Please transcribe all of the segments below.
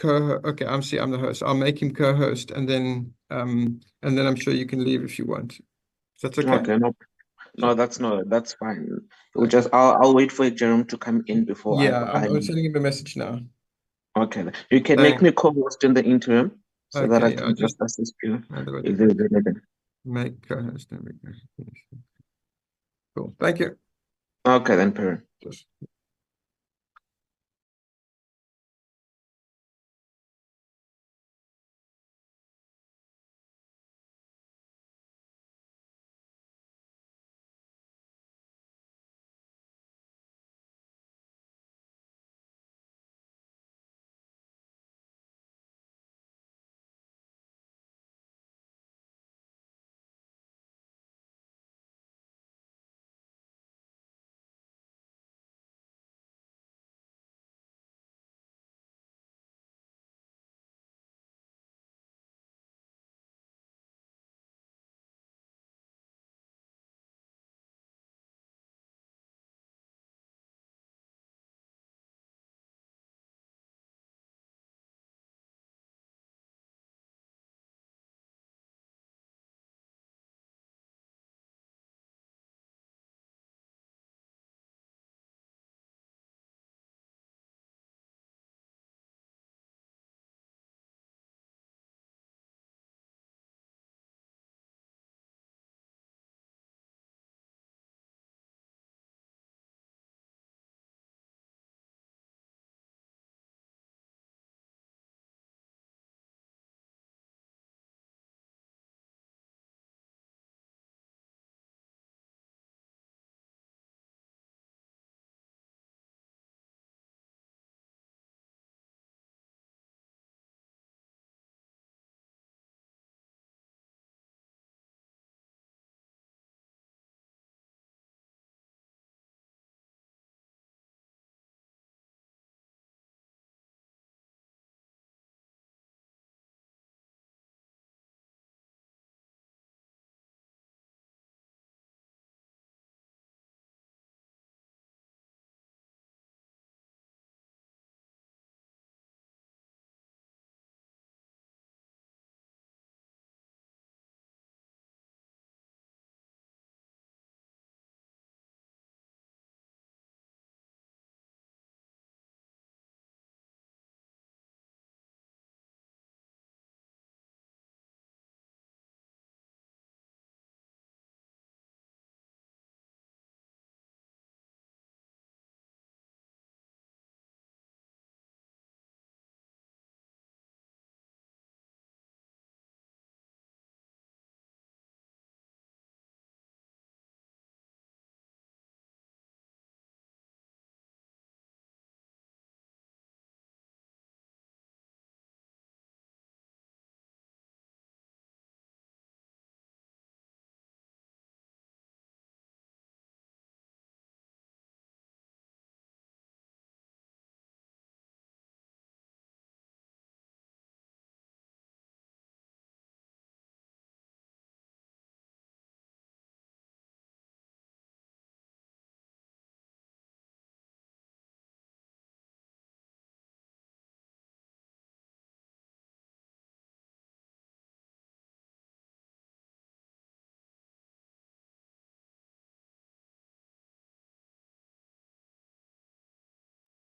co. Okay, I'm the host. I'll make him co-host, and then I'm sure you can leave if you want. That's okay. Okay, that's fine. I'll wait for Jerome to come in before I'm sending him a message now. Okay, you can make me co-host in the interim so that I Okay, can just assist you otherwise if there's anything. make co-host. Cool. Thank you. Okay, then, Perrin. Just.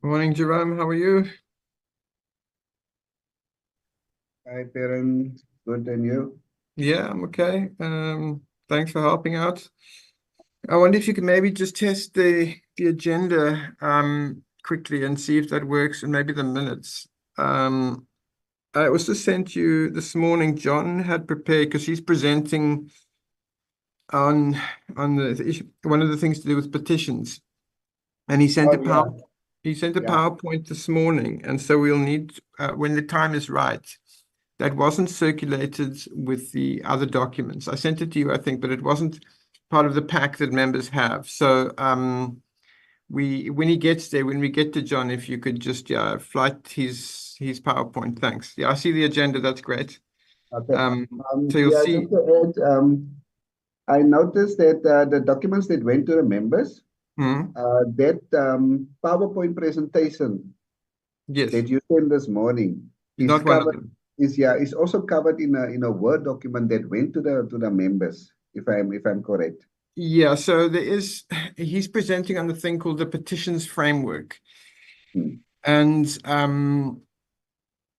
Morning, Jerome. How are you? Hi, Perrin. Good, and you? Yeah, I'm okay. Thanks for helping out. I wonder if you could maybe just test the agenda quickly and see if that works, and maybe the minutes. I also sent you this morning. John had prepared because he's presenting on the issue, one of the things to do with petitions, and he sent a PowerPoint this morning, and so we'll need when the time is right. That wasn't circulated with the other documents. I sent it to you, I think, but it wasn't part of the pack that members have. So when he gets there, when we get to John, if you could just flight his PowerPoint. Thanks. Yeah, I see the agenda. That's great. Okay. So you'll see. Just to add, I noticed that the documents that went to the members, that PowerPoint presentation yes, that you sent this morning, It's is not one of covered, them. is also covered in a Word document that went to the members, if I'm correct. Yeah, so he's presenting on the thing called the petitions framework. Hmm. And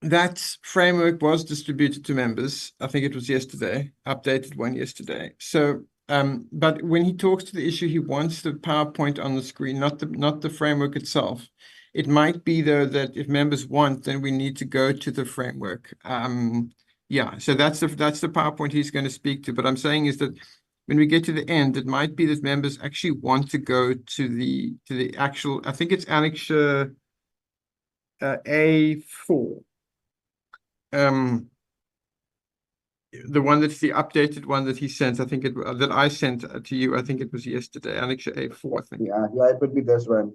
that framework was distributed to members. I think it was yesterday, updated one yesterday. So, but when he talks to the issue, he wants the PowerPoint on the screen, not the framework itself. It might be though that if members want, then we need to go to the framework. Yeah, so that's the PowerPoint he's going to speak to. But I'm saying is that when we get to the end, it might be that members actually want to go to the actual. I think it's Annexure A4. The one that's the updated one that he sent, I think that I sent to you, I think it was yesterday, Annexure A4, I think. Yeah, it would be this one.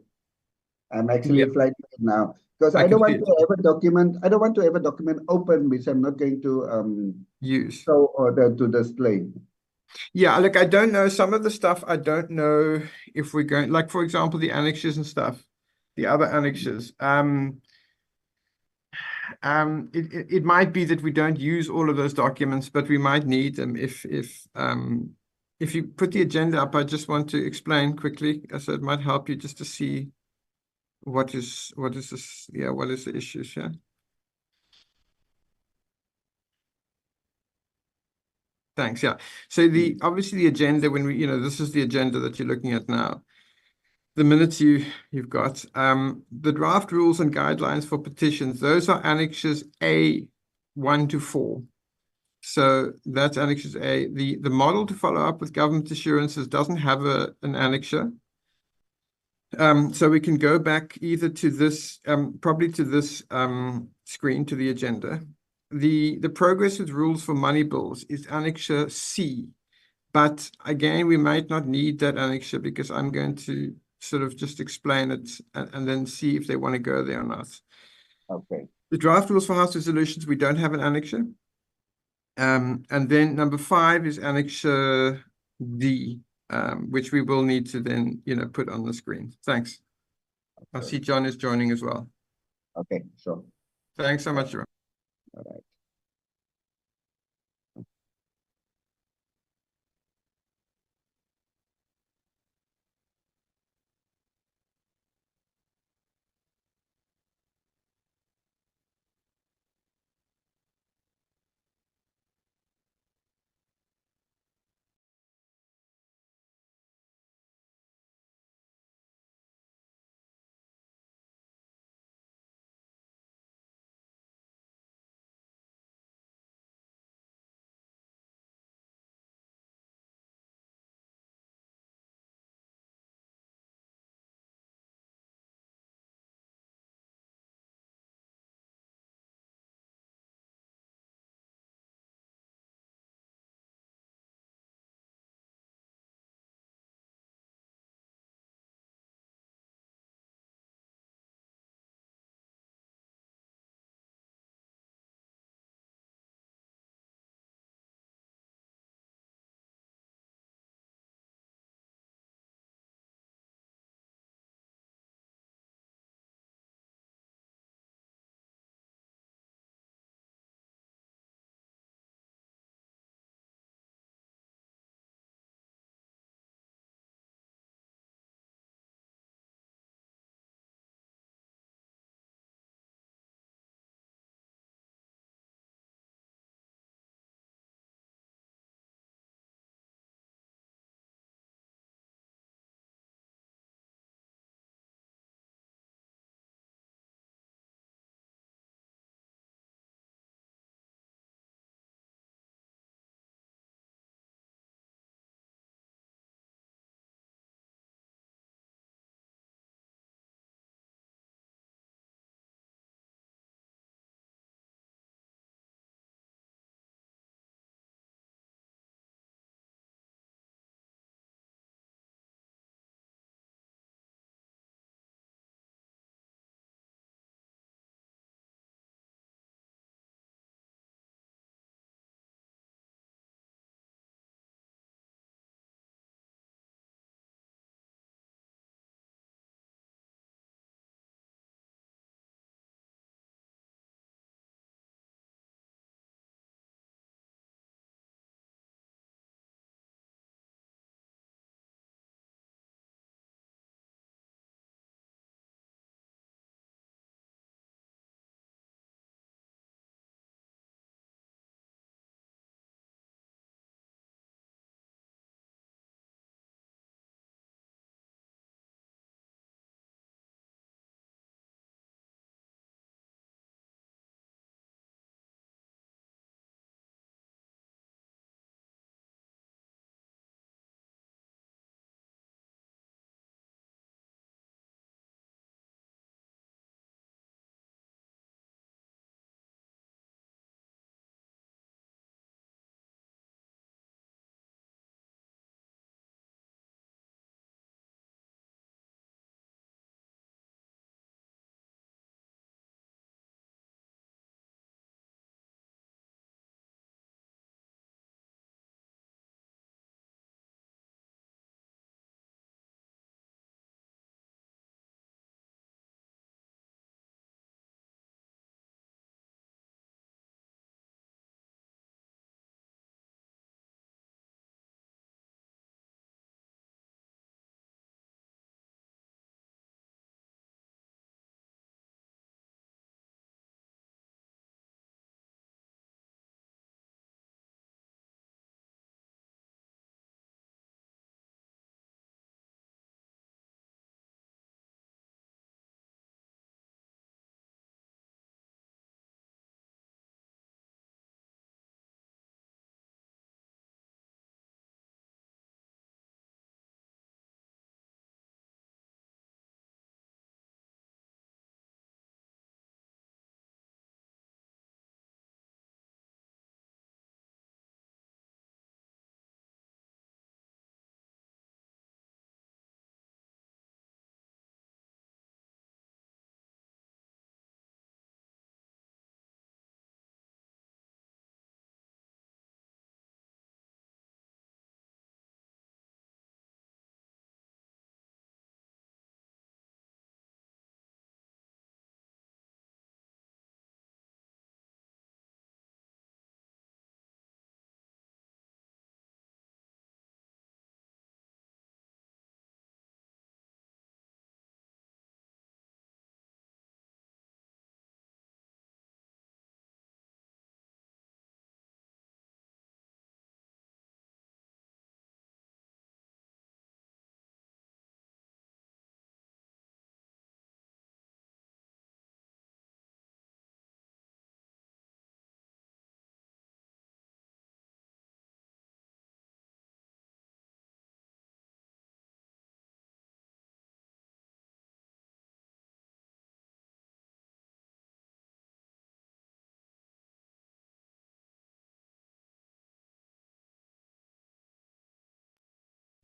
I'm actually Yeah, flying it now because I I can don't see want it. to have a document. I don't want to have a document open which I'm not going to Use. show or to display. Yeah, look, I don't know. Some of the stuff I don't know if we're going, like for example, the annexures and stuff, the other annexures. It might be that we don't use all of those documents, but we might need them if you put the agenda up. I just want to explain quickly, so it might help you just to see what is this, yeah, what is the issues, yeah. Thanks, yeah. So obviously the agenda, when we, this is the agenda that you're looking at now. The minutes you've got, the draft rules and guidelines for petitions, those are annexures A1 to 4. So that's annexures A. The model to follow up with government assurances doesn't have an annexure. So we can go back either to this, probably to this screen, to the agenda. The progress with rules for money bills is annexure C. But again, we might not need that annexure because I'm going to sort of just explain it and then see if they want to go there or not. Okay. The draft rules for House resolutions, we don't have an annexure. And then number 5 is annexure D, which we will need to then, put on the screen. Thanks. I see John is joining as well. Okay, sure. Thanks so much, John. All right.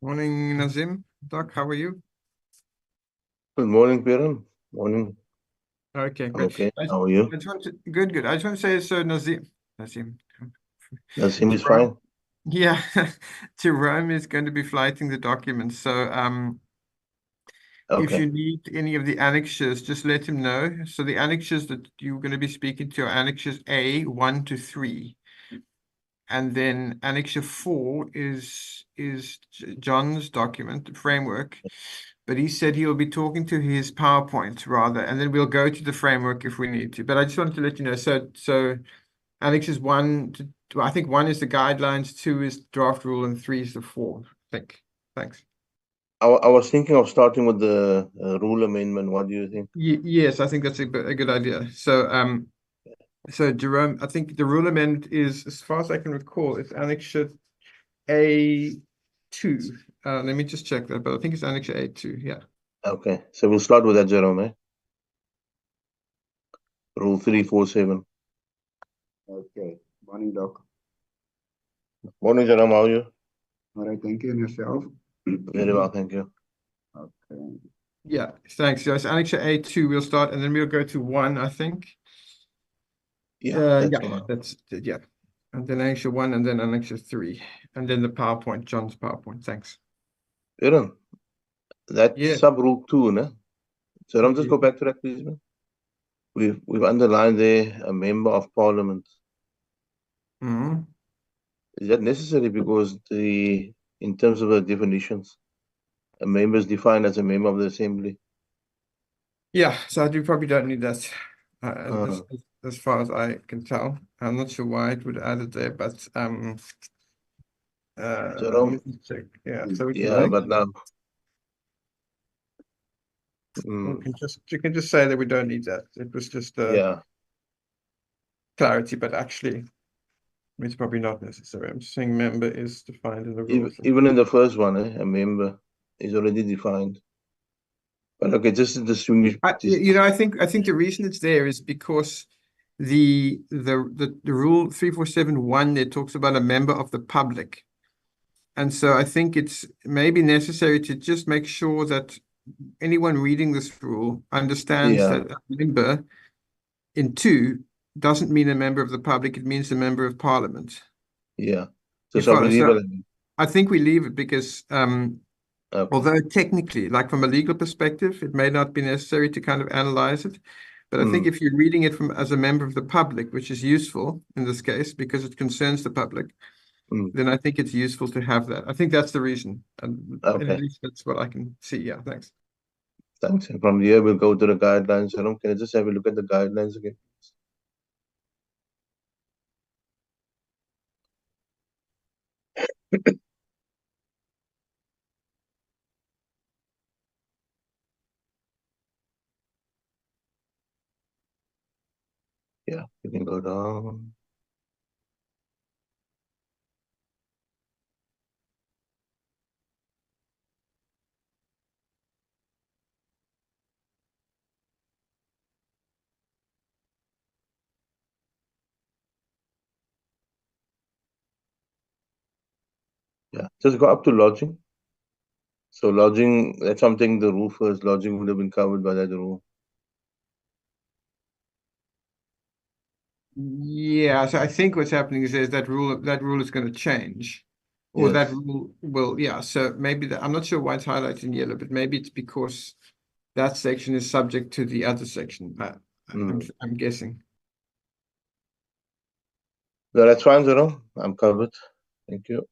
Morning, Nazim. Doc, how are you? Good morning, Piran. Morning. Okay, I'm great. okay. I, How are you? I just want to, good. I just want to say, so Nazim, Nazim is Jerome, fine. yeah, Jerome is going to be flighting the documents. So, if you Okay. need any of the annexures, just let him know. So the annexures that you're going to be speaking to are annexures A 1 to 3. And then annexure 4 is John's document, the framework. But he said he'll be talking to his PowerPoint rather, and then we'll go to the framework if we need to. But I just wanted to let you know. So annexures 1 to I think 1 is the guidelines, 2 is draft rule, and 3 is the 4. I think. Thanks. I was thinking of starting with the rule amendment. What do you think? Yes, I think that's a good idea. So Jerome, I think the rule amendment is, as far as I can recall, it's annexure A2. Let me just check that, but I think it's annexure A2. Yeah. Okay. So we'll start with that, Jerome, eh? Rule 347. Okay. Morning, Doc. Morning, Jerome. How are you? All right, thank you. And yourself? Very well, thank you. Okay. Yeah, thanks. So it's annexure A2, we'll start, and then we'll go to 1, I think. Yeah, that's Yeah, fine. that's yeah. And then annexure 1, and then annexure 3, and then the PowerPoint, John's PowerPoint. Thanks. Piran, that Yeah. sub rule 2, ne? Jerome, just Yeah. go back to that, please, man. We've underlined there a member of parliament. Mhm. Is that necessary? Because in terms of the definitions, a member is defined as a member of the assembly. Yeah, so you probably don't need that, Uh, as far as I can tell. I'm not sure why it would add it there, but let me Jerome, just check. Yeah, so we can yeah, make, but now, you can just say that we don't need that. It was just yeah. clarity, but actually it's probably not necessary. I'm just saying member is defined in the rules. Even in the first one, a member is already defined. But okay, just to distinguish. I think the reason it's there is because the rule 3471 there talks about a member of the public. And so I think it's maybe necessary to just make sure that anyone reading this rule understands Yeah, that a member in 2 doesn't mean a member of the public, it means a member of parliament. yeah. So You shall we follow? leave So it? I think we leave it because Okay. although technically, like from a legal perspective, it may not be necessary to kind of analyze it. But I think if you're reading it from as a member of the public, which is useful in this case because it concerns the public, then I think it's useful to have that. I think that's the reason. And at Okay, least that's what I can see. Yeah, thanks. thanks. And from here, we'll go to the guidelines. Can I just have a look at the guidelines again? Yeah, you can go down. Yeah, just go up to lodging. So lodging, that's something the rule first. Lodging would have been covered by that rule. Yeah, so I think what's happening is that rule is going to change. Or that Yes. rule will, yeah. So maybe I'm not sure why it's highlighted in yellow, but maybe it's because that section is subject to the other section. I'm guessing. No, that's fine, Jerome. I'm covered. Thank you.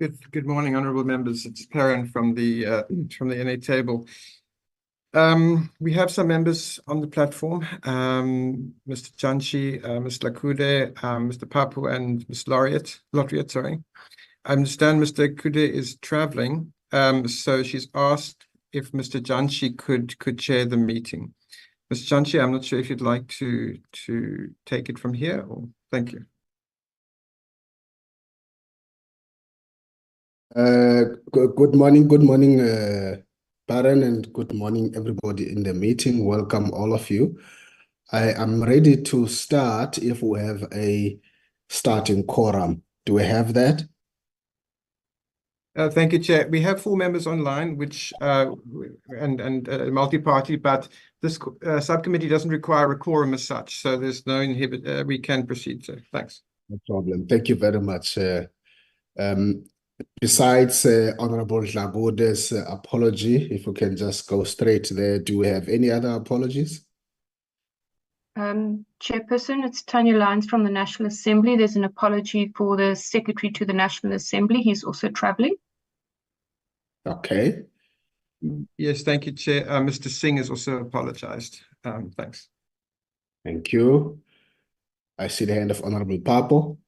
Good morning, honourable members. It's Perrin from the NA table. We have some members on the platform. Mr. Janshi, Ms. Lakude, Mr. Papu, and Ms. Lotriet, sorry. I understand Mr. Kude is traveling, so she's asked if Mr. Janshi could chair the meeting. Mr. Janshi, I'm not sure if you'd like to take it from here, or thank you. Good morning, Baron, and good morning, everybody in the meeting. Welcome, all of you. I am ready to start if we have a starting quorum. Do we have that? Thank you, Chair. We have 4 members online, which and multi-party, but this subcommittee doesn't require a quorum as such, so there's no inhibit. We can proceed, sir. Thanks. No problem. Thank you very much. Besides Honorable Dlagude's apology, if we can just go straight there, do we have any other apologies? Chairperson, it's Tanya Lyons from the National Assembly. There's an apology for the Secretary to the National Assembly. He's also traveling. Okay. Yes, thank you, Chair. Mr. Singh has also apologized. Thanks. Thank you. I see the hand of Honorable Papo.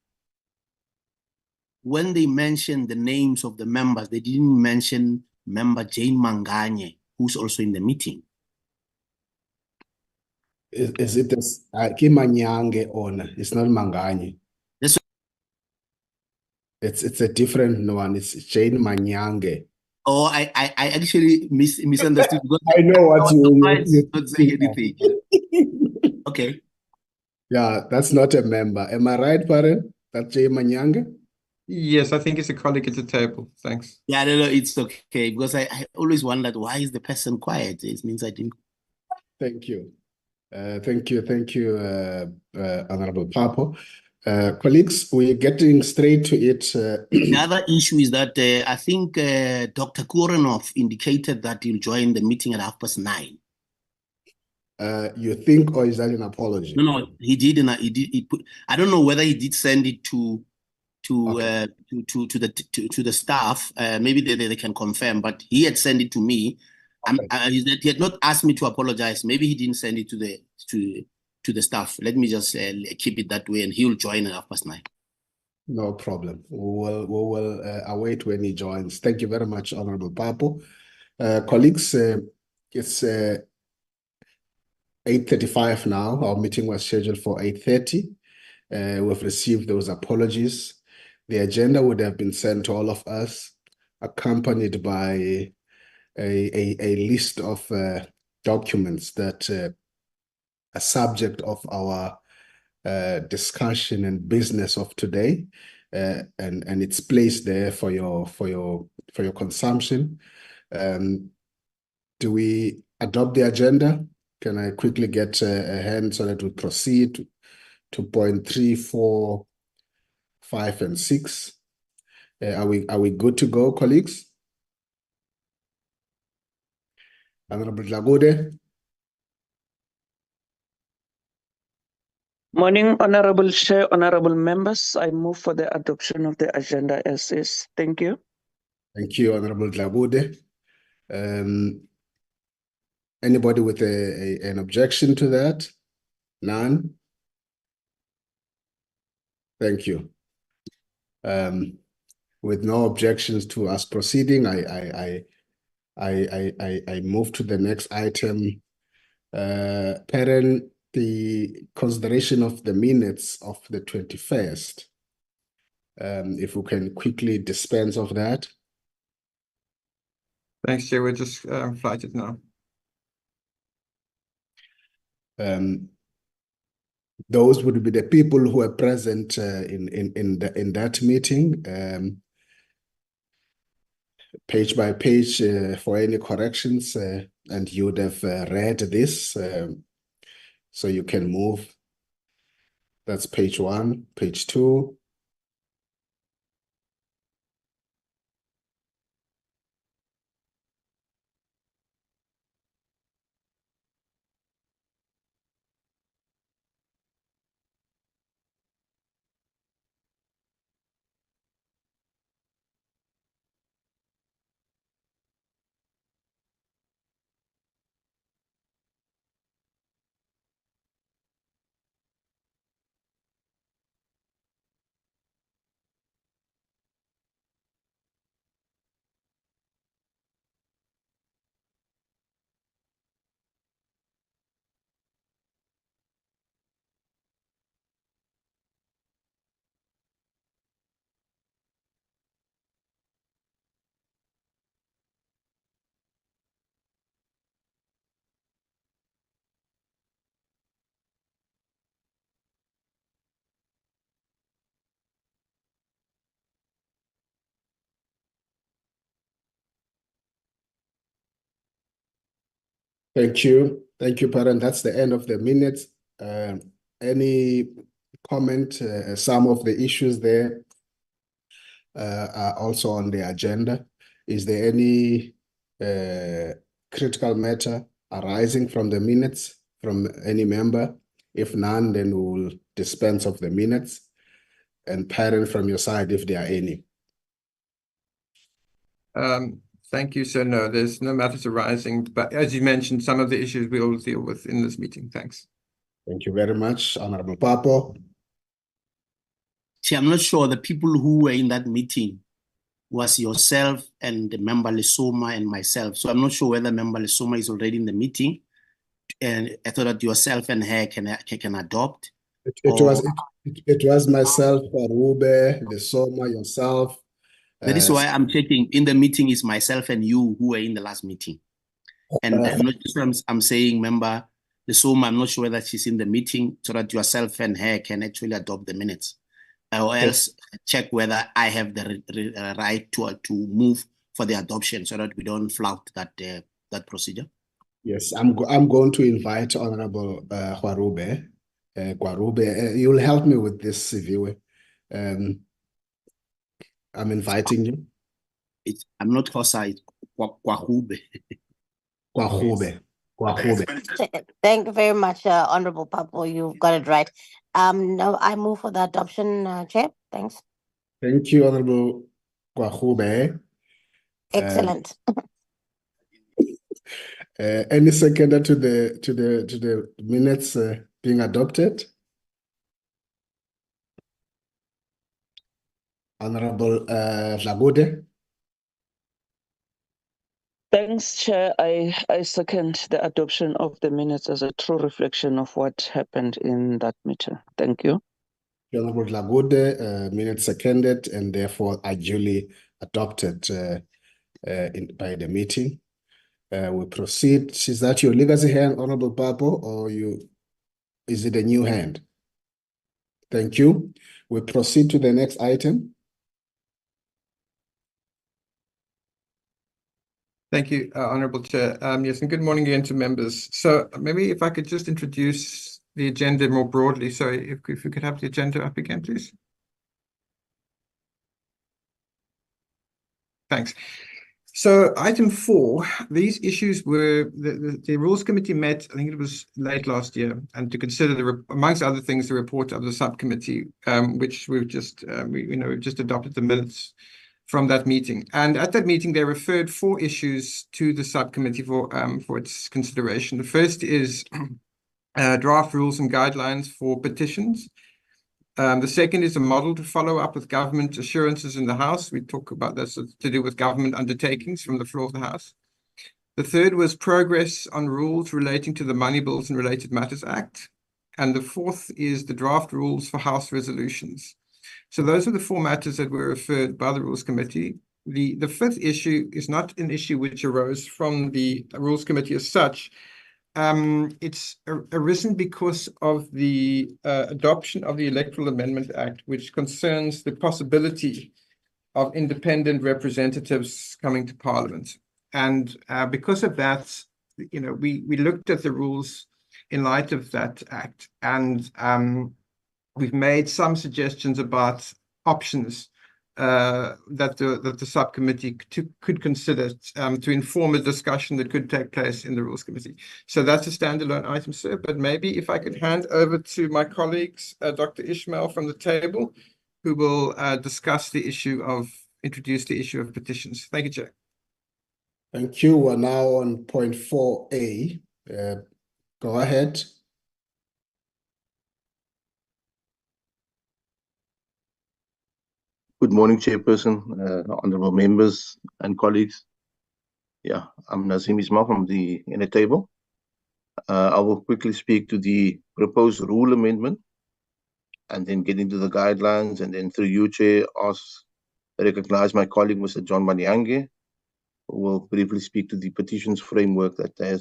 When they mentioned the names of the members, they didn't mention member Jane Manganye, who's also in the meeting. Is it this Kimanyange owner? It's not Manganye. Yes. It's a different one. It's Jane Manyange. Oh, I actually misunderstood. I know what you not saying anything. Okay. Yeah, that's not a member. Am I right, Paren? That's Jane Manyange? Yes, I think it's a colleague at the table. Thanks. Yeah, no, it's okay, because I always wondered, why is the person quiet? It means I didn't. Thank you. Thank you, Honorable Papo. Colleagues, we're getting straight to it. The other issue is that I think Dr. Kurenov indicated that he'll join the meeting at 9:30. You think, or is that an apology? No, he did, and he put. I don't know whether he did send it to the staff. Maybe they can confirm, but he had sent it to me. Okay. He had not asked me to apologize. Maybe he didn't send it to the staff. Let me just keep it that way, and he will join at 9:30. No problem. We will await when he joins. Thank you very much, Honorable Papo. Colleagues, it's 8:35 now. Our meeting was scheduled for 8:30. We've received those apologies. The agenda would have been sent to all of us, accompanied by a list of documents that are subject of our discussion and business of today, and it's placed there for your consumption. Do we adopt the agenda? Can I quickly get a hand so that we proceed to point 3, 4, 5, and 6? Are we good to go, colleagues? Honorable Dlagude. Morning, Honorable Chair, Honorable Members. I move for the adoption of the agenda as is. Thank you. Thank you, Honorable Dlagude. Anybody with an objection to that? None? Thank you. With no objections to us proceeding, I move to the next item. Parent, the consideration of the minutes of the 21st. If we can quickly dispense of that. Thanks, Chair. We're just flight it now. Those would be the people who are present in that meeting. Page by page for any corrections, and you would have read this, so you can move. That's page 1, page 2. Thank you. Thank you, Parent. That's the end of the minutes. Any comment? Some of the issues there are also on the agenda. Is there any critical matter arising from the minutes from any member? If none, then we'll dispense of the minutes. And Parent, from your side, if there are any. Thank you, sir. No, there's no matters arising, but as you mentioned, some of the issues we will deal with in this meeting. Thanks. Thank you very much, Honorable Papo. See, I'm not sure the people who were in that meeting was yourself and the member Lesoma and myself. So I'm not sure whether member Lesoma is already in the meeting. And I thought that yourself and her can adopt. It was myself, Arube, Lesoma, yourself. That is why I'm checking. In the meeting is myself and you who were in the last meeting. And I'm not sure I'm saying member Lesoma, I'm not sure whether she's in the meeting so that yourself and her can actually adopt the minutes. Or else check whether I have the right to move for the adoption so that we don't flout that procedure. Yes, I'm going to invite Honorable Gwarube. Gwarube, you'll help me with this, Siviwe. I'm inviting you. I'm not Kosa, it's Gwahube. Gwahube. Thank you very much, Honorable Papo. You've got it right. No, I move for the adoption, Chair. Thanks. Thank you, Honorable Gwahube. Excellent. Any seconder to the minutes being adopted? Honorable Lagude. Thanks, Chair. I second the adoption of the minutes as a true reflection of what happened in that meeting. Thank you. Honorable Lagude, minutes seconded and therefore are duly adopted by the meeting. We proceed. Is that your legacy hand, Honorable Papo, or is it a new hand? Thank you. We proceed to the next item. Thank you, Honorable Chair. Yes, and good morning again to members. So maybe if I could just introduce the agenda more broadly. So if we could have the agenda up again, please. Thanks. So item 4, these issues were, the Rules Committee met, I think it was late last year, and to consider, amongst other things, the report of the subcommittee, which we've just adopted the minutes from that meeting. And at that meeting, they referred 4 issues to the subcommittee for its consideration. The first is draft rules and guidelines for petitions. The second is a model to follow up with government assurances in the House. We talk about this to do with government undertakings from the floor of the House. The third was progress on rules relating to the Money Bills and Related Matters Act. And the fourth is the draft rules for House resolutions. So those are the 4 matters that were referred by the Rules Committee. The fifth issue is not an issue which arose from the Rules Committee as such. It's arisen because of the adoption of the Electoral Amendment Act, which concerns the possibility of independent representatives coming to Parliament. And because of that, we looked at the rules in light of that act, and we've made some suggestions about options that the subcommittee could consider to inform a discussion that could take place in the Rules Committee. So that's a standalone item, sir. But maybe if I could hand over to my colleagues, Dr. Ishmael from the table, who will introduce the issue of petitions. Thank you, Chair. Thank you. We're now on point 4A. Go ahead. Good morning, Chairperson, honorable members and colleagues. Yeah, I'm Nazim Ismail from the inner table. I will quickly speak to the proposed rule amendment and then get into the guidelines, and then through you, Chair, recognize my colleague, Mr. John Maniange, who will briefly speak to the petitions framework that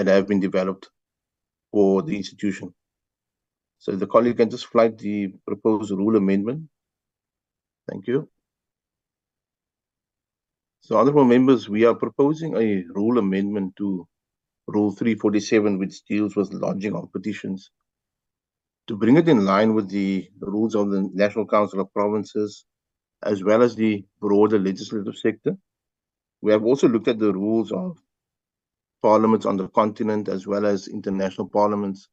have been developed for the institution. So the colleague can just flag the proposed rule amendment. Thank you. So, honorable members, we are proposing a rule amendment to Rule 347, which deals with lodging of petitions, to bring it in line with the rules of the National Council of Provinces, as well as the broader legislative sector. We have also looked at the rules of parliaments on the continent, as well as international parliaments,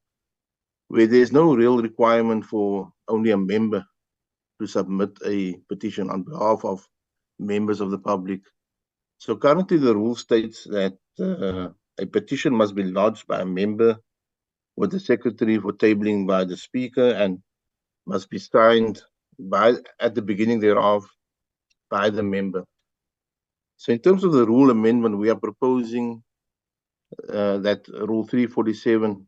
where there's no real requirement for only a member to submit a petition on behalf of members of the public. So currently the rule states that a petition must be lodged by a member with the secretary for tabling by the speaker and must be signed at the beginning thereof by the member. So in terms of the rule amendment, we are proposing that Rule 347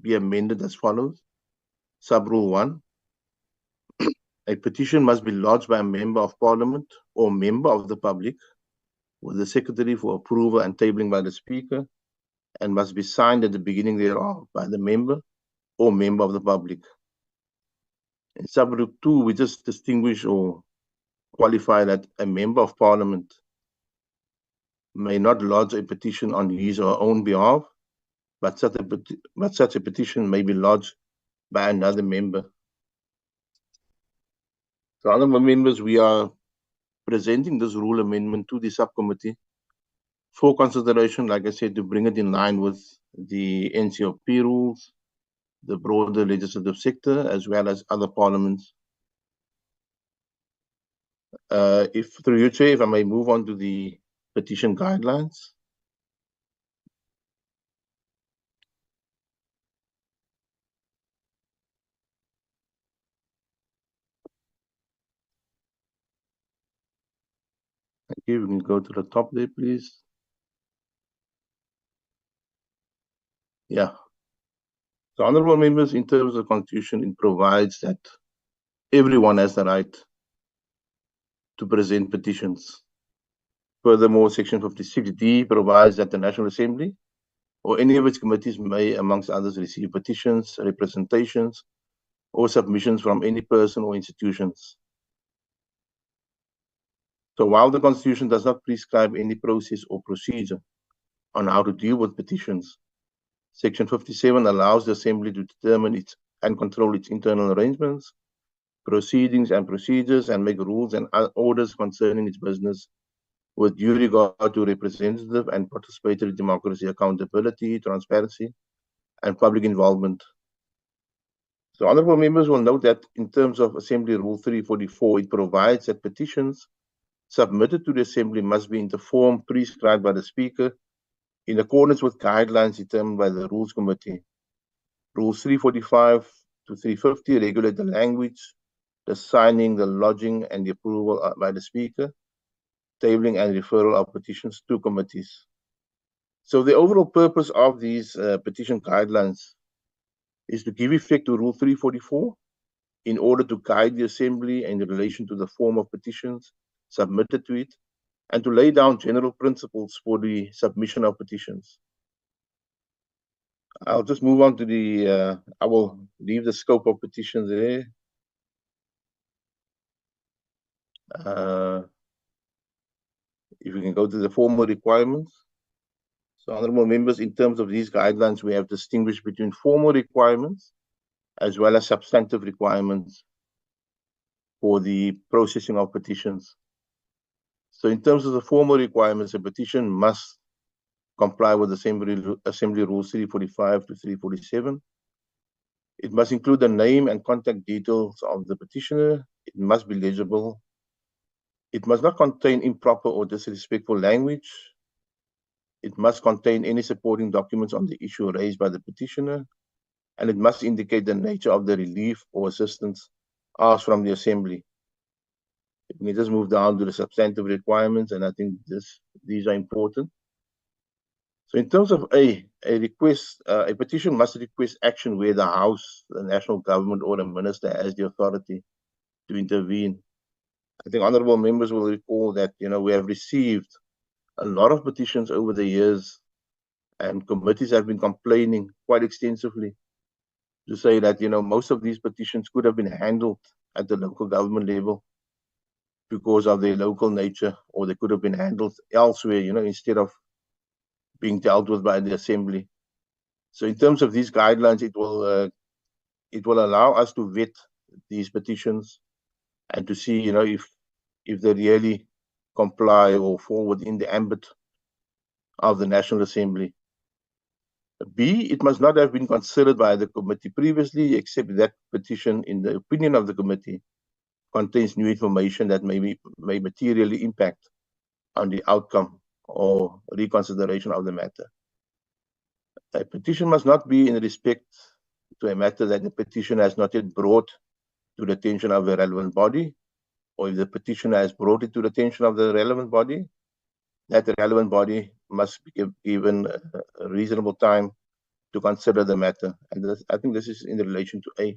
be amended as follows. Sub-Rule 1, a petition must be lodged by a member of parliament or member of the public with the secretary for approval and tabling by the speaker and must be signed at the beginning thereof by the member or member of the public. In Sub-Rule 2, we just distinguish or qualify that a member of parliament may not lodge a petition on his or her own behalf, but such a petition may be lodged by another member. So, honourable members, we are presenting this rule amendment to the subcommittee for consideration, like I said, to bring it in line with the NCOP rules, the broader legislative sector, as well as other parliaments. If through you, Chair, if I may move on to the petition guidelines. Thank you. We can go to the top there, please. Yeah. So, honourable members, in terms of the Constitution, it provides that everyone has the right to present petitions. Furthermore, Section 56D provides that the National Assembly or any of its committees may, amongst others, receive petitions, representations, or submissions from any person or institutions. So while the Constitution does not prescribe any process or procedure on how to deal with petitions, Section 57 allows the Assembly to determine its and control its internal arrangements, proceedings and procedures, and make rules and orders concerning its business with due regard to representative and participatory democracy, accountability, transparency, and public involvement. So honourable members will note that in terms of Assembly Rule 344, it provides that petitions submitted to the Assembly must be in the form prescribed by the Speaker in accordance with guidelines determined by the Rules Committee. Rules 345 to 350 regulate the language, the signing, the lodging, and the approval by the Speaker, tabling and referral of petitions to committees. So the overall purpose of these petition guidelines is to give effect to Rule 344 in order to guide the Assembly in relation to the form of petitions submitted to it, and to lay down general principles for the submission of petitions. I'll just move on to the, I will leave the scope of petitions there. If we can go to the formal requirements. So, honourable members, in terms of these guidelines, we have distinguished between formal requirements as well as substantive requirements for the processing of petitions. So in terms of the formal requirements, a petition must comply with Assembly Rules 345 to 347. It must include the name and contact details of the petitioner. It must be legible. It must not contain improper or disrespectful language. It must contain any supporting documents on the issue raised by the petitioner. And it must indicate the nature of the relief or assistance asked from the Assembly. We can just move down to the substantive requirements, and I think these are important. So in terms of a request, a petition must request action where the House, the national government, or the minister has the authority to intervene. I think honourable members will recall that, we have received a lot of petitions over the years, and committees have been complaining quite extensively to say that, most of these petitions could have been handled at the local government level because of their local nature, or they could have been handled elsewhere, instead of being dealt with by the Assembly. So in terms of these guidelines, it will allow us to vet these petitions and to see, if they really comply or fall within the ambit of the National Assembly. B, it must not have been considered by the committee previously, except that petition, in the opinion of the committee, contains new information that may materially impact on the outcome or reconsideration of the matter. A petition must not be in respect to a matter that the petitioner has not yet brought to the attention of the relevant body, or if the petitioner has brought it to the attention of the relevant body, that the relevant body must be given a reasonable time to consider the matter. And I think this is in relation to A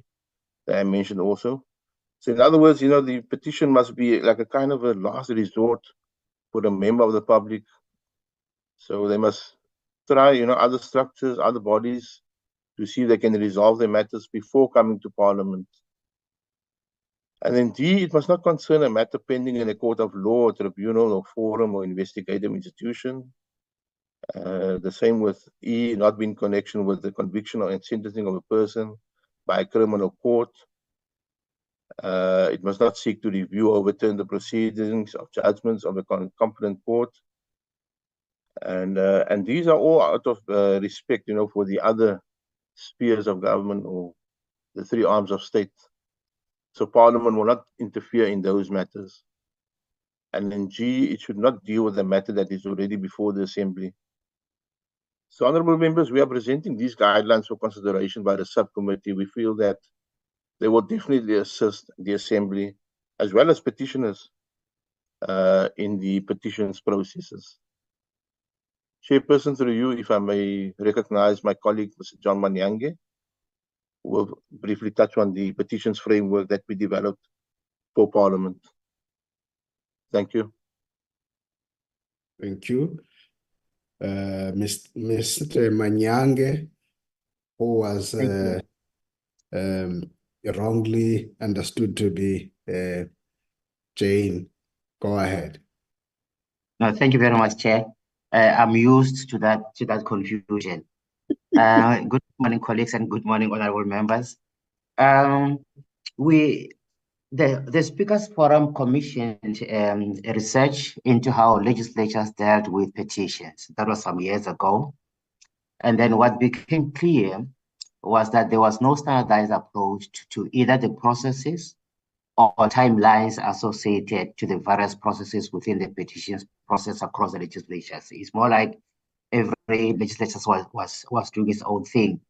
that I mentioned also. So in other words, the petition must be like a kind of a last resort for a member of the public. So they must try, other structures, other bodies, to see if they can resolve their matters before coming to Parliament. And then D, it must not concern a matter pending in a court of law, tribunal, or forum, or investigative institution. The same with E, not be in connection with the conviction or sentencing of a person by a criminal court. It must not seek to review or overturn the proceedings of judgments of a competent court. And these are all out of respect, for the other spheres of government or the three arms of state. So Parliament will not interfere in those matters. And then G, it should not deal with a matter that is already before the Assembly. So, honorable members, we are presenting these guidelines for consideration by the subcommittee. We feel that they will definitely assist the Assembly as well as petitioners in the petitions processes. Chairperson, through you, if I may recognize my colleague, Mr. John Manyange, who will briefly touch on the petitions framework that we developed for Parliament. Thank you. Thank you. Mr. Manyange, who was wrongly understood to be Jane. Go ahead. No, thank you very much, Chair. I'm used to that confusion. Good morning, colleagues, and good morning, honorable members. The Speakers Forum commissioned a research into how legislatures dealt with petitions. That was some years ago. And then what became clear was that there was no standardized approach to either the processes or timelines associated to the various processes within the petitions process across the legislatures. It's more like every legislature was doing its own thing.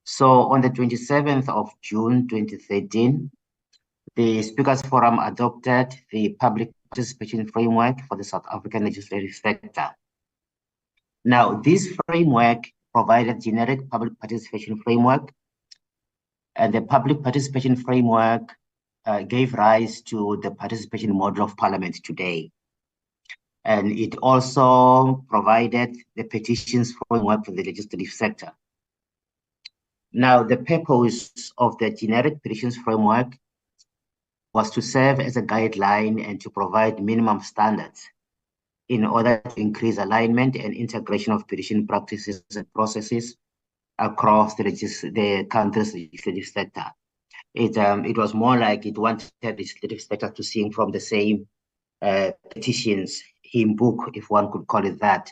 So on the 27th of June 2013, the Speakers Forum adopted the Public Participation Framework for the South African legislative sector. Now, this framework provided generic public participation framework, and the public participation framework gave rise to the participation model of Parliament today. And it also provided the petitions framework for the legislative sector. Now, the purpose of the generic petitions framework was to serve as a guideline and to provide minimum standards in order to increase alignment and integration of petition practices and processes across the country's legislative sector. It was more like it wanted the legislative sector to sing from the same petitions hymn book, if one could call it that.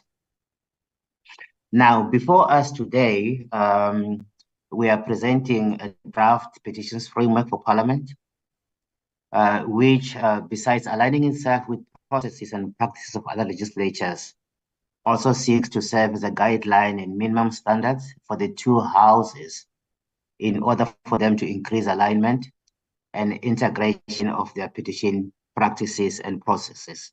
Now, before us today, we are presenting a draft petitions framework for Parliament, which, besides aligning itself with processes and practices of other legislatures, also seeks to serve as a guideline and minimum standards for the two houses in order for them to increase alignment and integration of their petition practices and processes.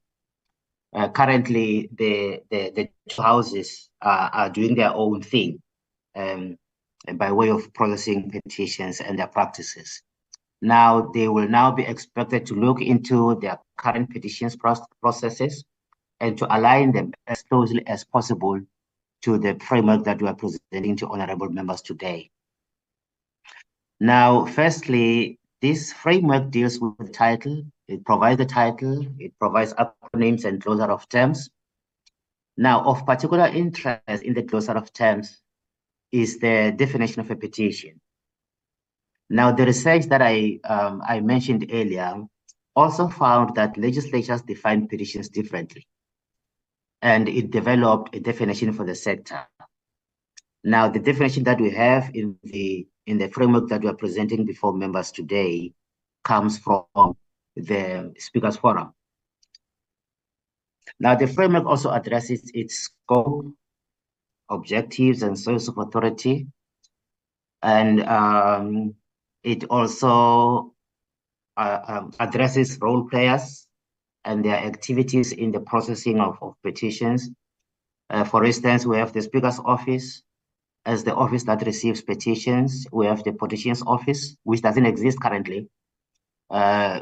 Currently, the two houses are doing their own thing by way of processing petitions and their practices. Now, they will now be expected to look into their current petitions processes and to align them as closely as possible to the framework that we are presenting to honorable members today. Now, firstly, this framework deals with the title. It provides the title, it provides acronyms and closure of terms. Now, of particular interest in the glossary of terms is the definition of a petition. Now, the research that I mentioned earlier also found that legislatures define petitions differently, and it developed a definition for the sector. Now, the definition that we have in the framework that we are presenting before members today comes from the Speakers Forum. Now, the framework also addresses its scope, objectives, and source of authority, and it also addresses role players and their activities in the processing of petitions. For instance, we have the Speaker's Office as the office that receives petitions. We have the Petitions Office, which doesn't exist currently,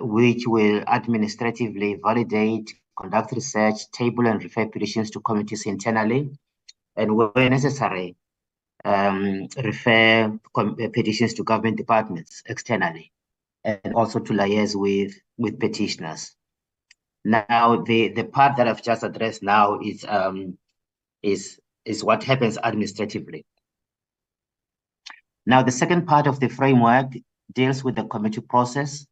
which will administratively validate, conduct research, table and refer petitions to committees internally, and where necessary, refer petitions to government departments externally, and also to liaise with petitioners. Now, the part that I've just addressed now is what happens administratively. Now, the second part of the framework deals with the committee process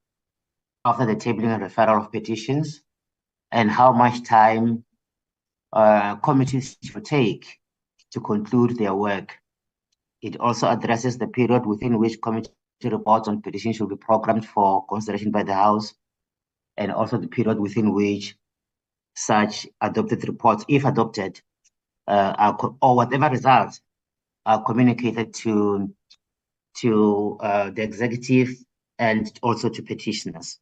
after the tabling and referral of petitions, and how much time committees should take to conclude their work. It also addresses the period within which committee reports on petitions should be programmed for consideration by the House, and also the period within which such adopted reports, if adopted, or whatever results are communicated to the executive and also to petitioners.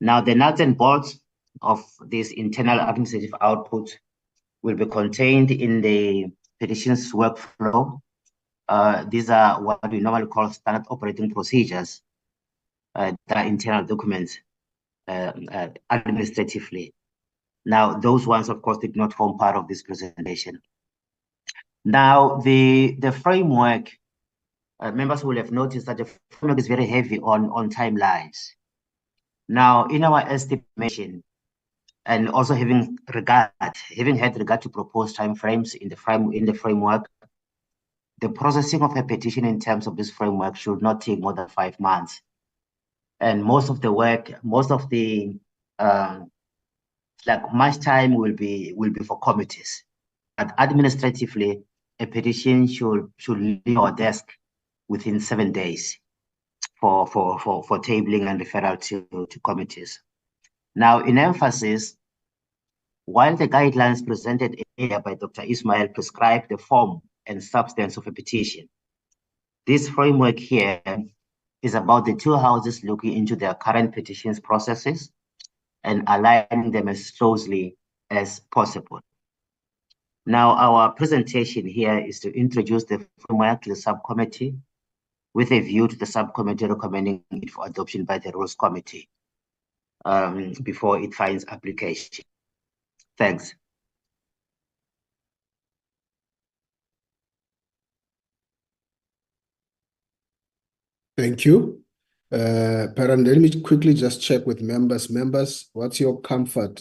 Now, the nuts and bolts of this internal administrative output will be contained in the petitions workflow. These are what we normally call standard operating procedures that are internal documents administratively. Now, those ones, of course, did not form part of this presentation. Now, the framework, members will have noticed that the framework is very heavy on timelines. Now, in our estimation, and also having had regard to proposed timeframes in the framework, the processing of a petition in terms of this framework should not take more than 5 months. And most of the work, much time will be for committees. But administratively, a petition should leave our desk within 7 days for tabling and referral to committees. Now, in emphasis, while the guidelines presented earlier by Dr. Ismail prescribe the form and substance of a petition, this framework here is about the two houses looking into their current petitions processes and aligning them as closely as possible. Now, our presentation here is to introduce the framework to the subcommittee with a view to the subcommittee recommending it for adoption by the Rules Committee before it finds application. Thanks. Thank you. Paran, let me quickly just check with members. Members, what's your comfort?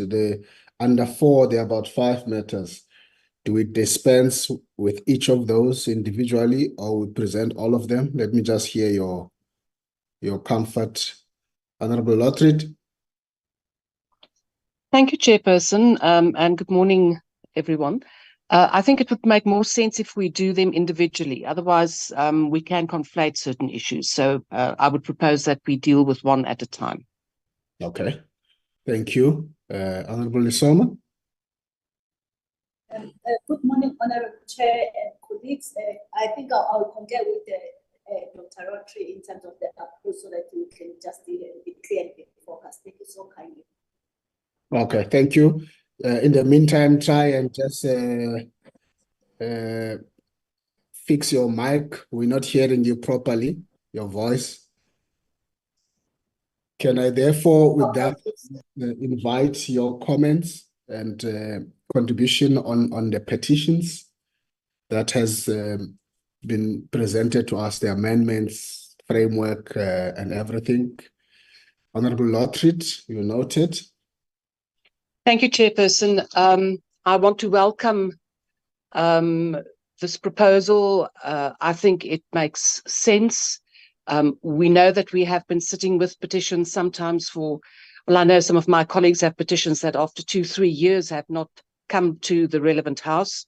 Under 4, there are about 5 matters. Do we dispense with each of those individually, or we present all of them? Let me just hear your comfort. Honorable Lottrid. Thank you, Chairperson, and good morning, everyone. I think it would make more sense if we do them individually. Otherwise, we can conflate certain issues. So I would propose that we deal with one at a time. Okay. Thank you. Honorable Lisoma. Good morning, Honorable Chair and colleagues. I think I'll concur with Dr. Rotary in terms of the approach so that we can just be clear and focused. Thank you so kindly. Okay, thank you. In the meantime, try and just fix your mic. We're not hearing you properly, your voice. Can I therefore, with that, invite your comments and contribution on the petitions that has been presented to us, the amendments, framework, and everything. Honorable Lottrid, you noted. Thank you, Chairperson. I want to welcome this proposal. I think it makes sense. We know that we have been sitting with petitions sometimes for, well, I know some of my colleagues have petitions that after 2-3 years have not come to the relevant house.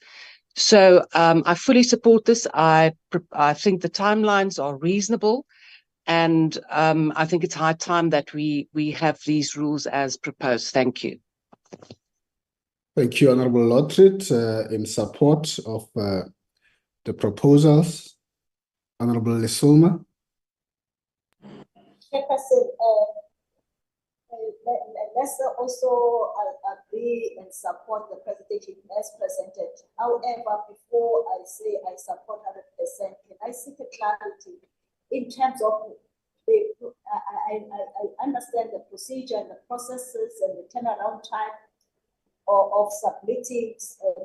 So I fully support this. I think the timelines are reasonable, and I think it's high time that we have these rules as proposed. Thank you. Thank you, Honorable Lotrit, in support of the proposals. Honorable Lesoma. Chairperson, let's also agree and support the presentation as presented. However, before I say I support 100%, can I seek a clarity in terms of I understand the procedure and the processes and the turnaround time of submitting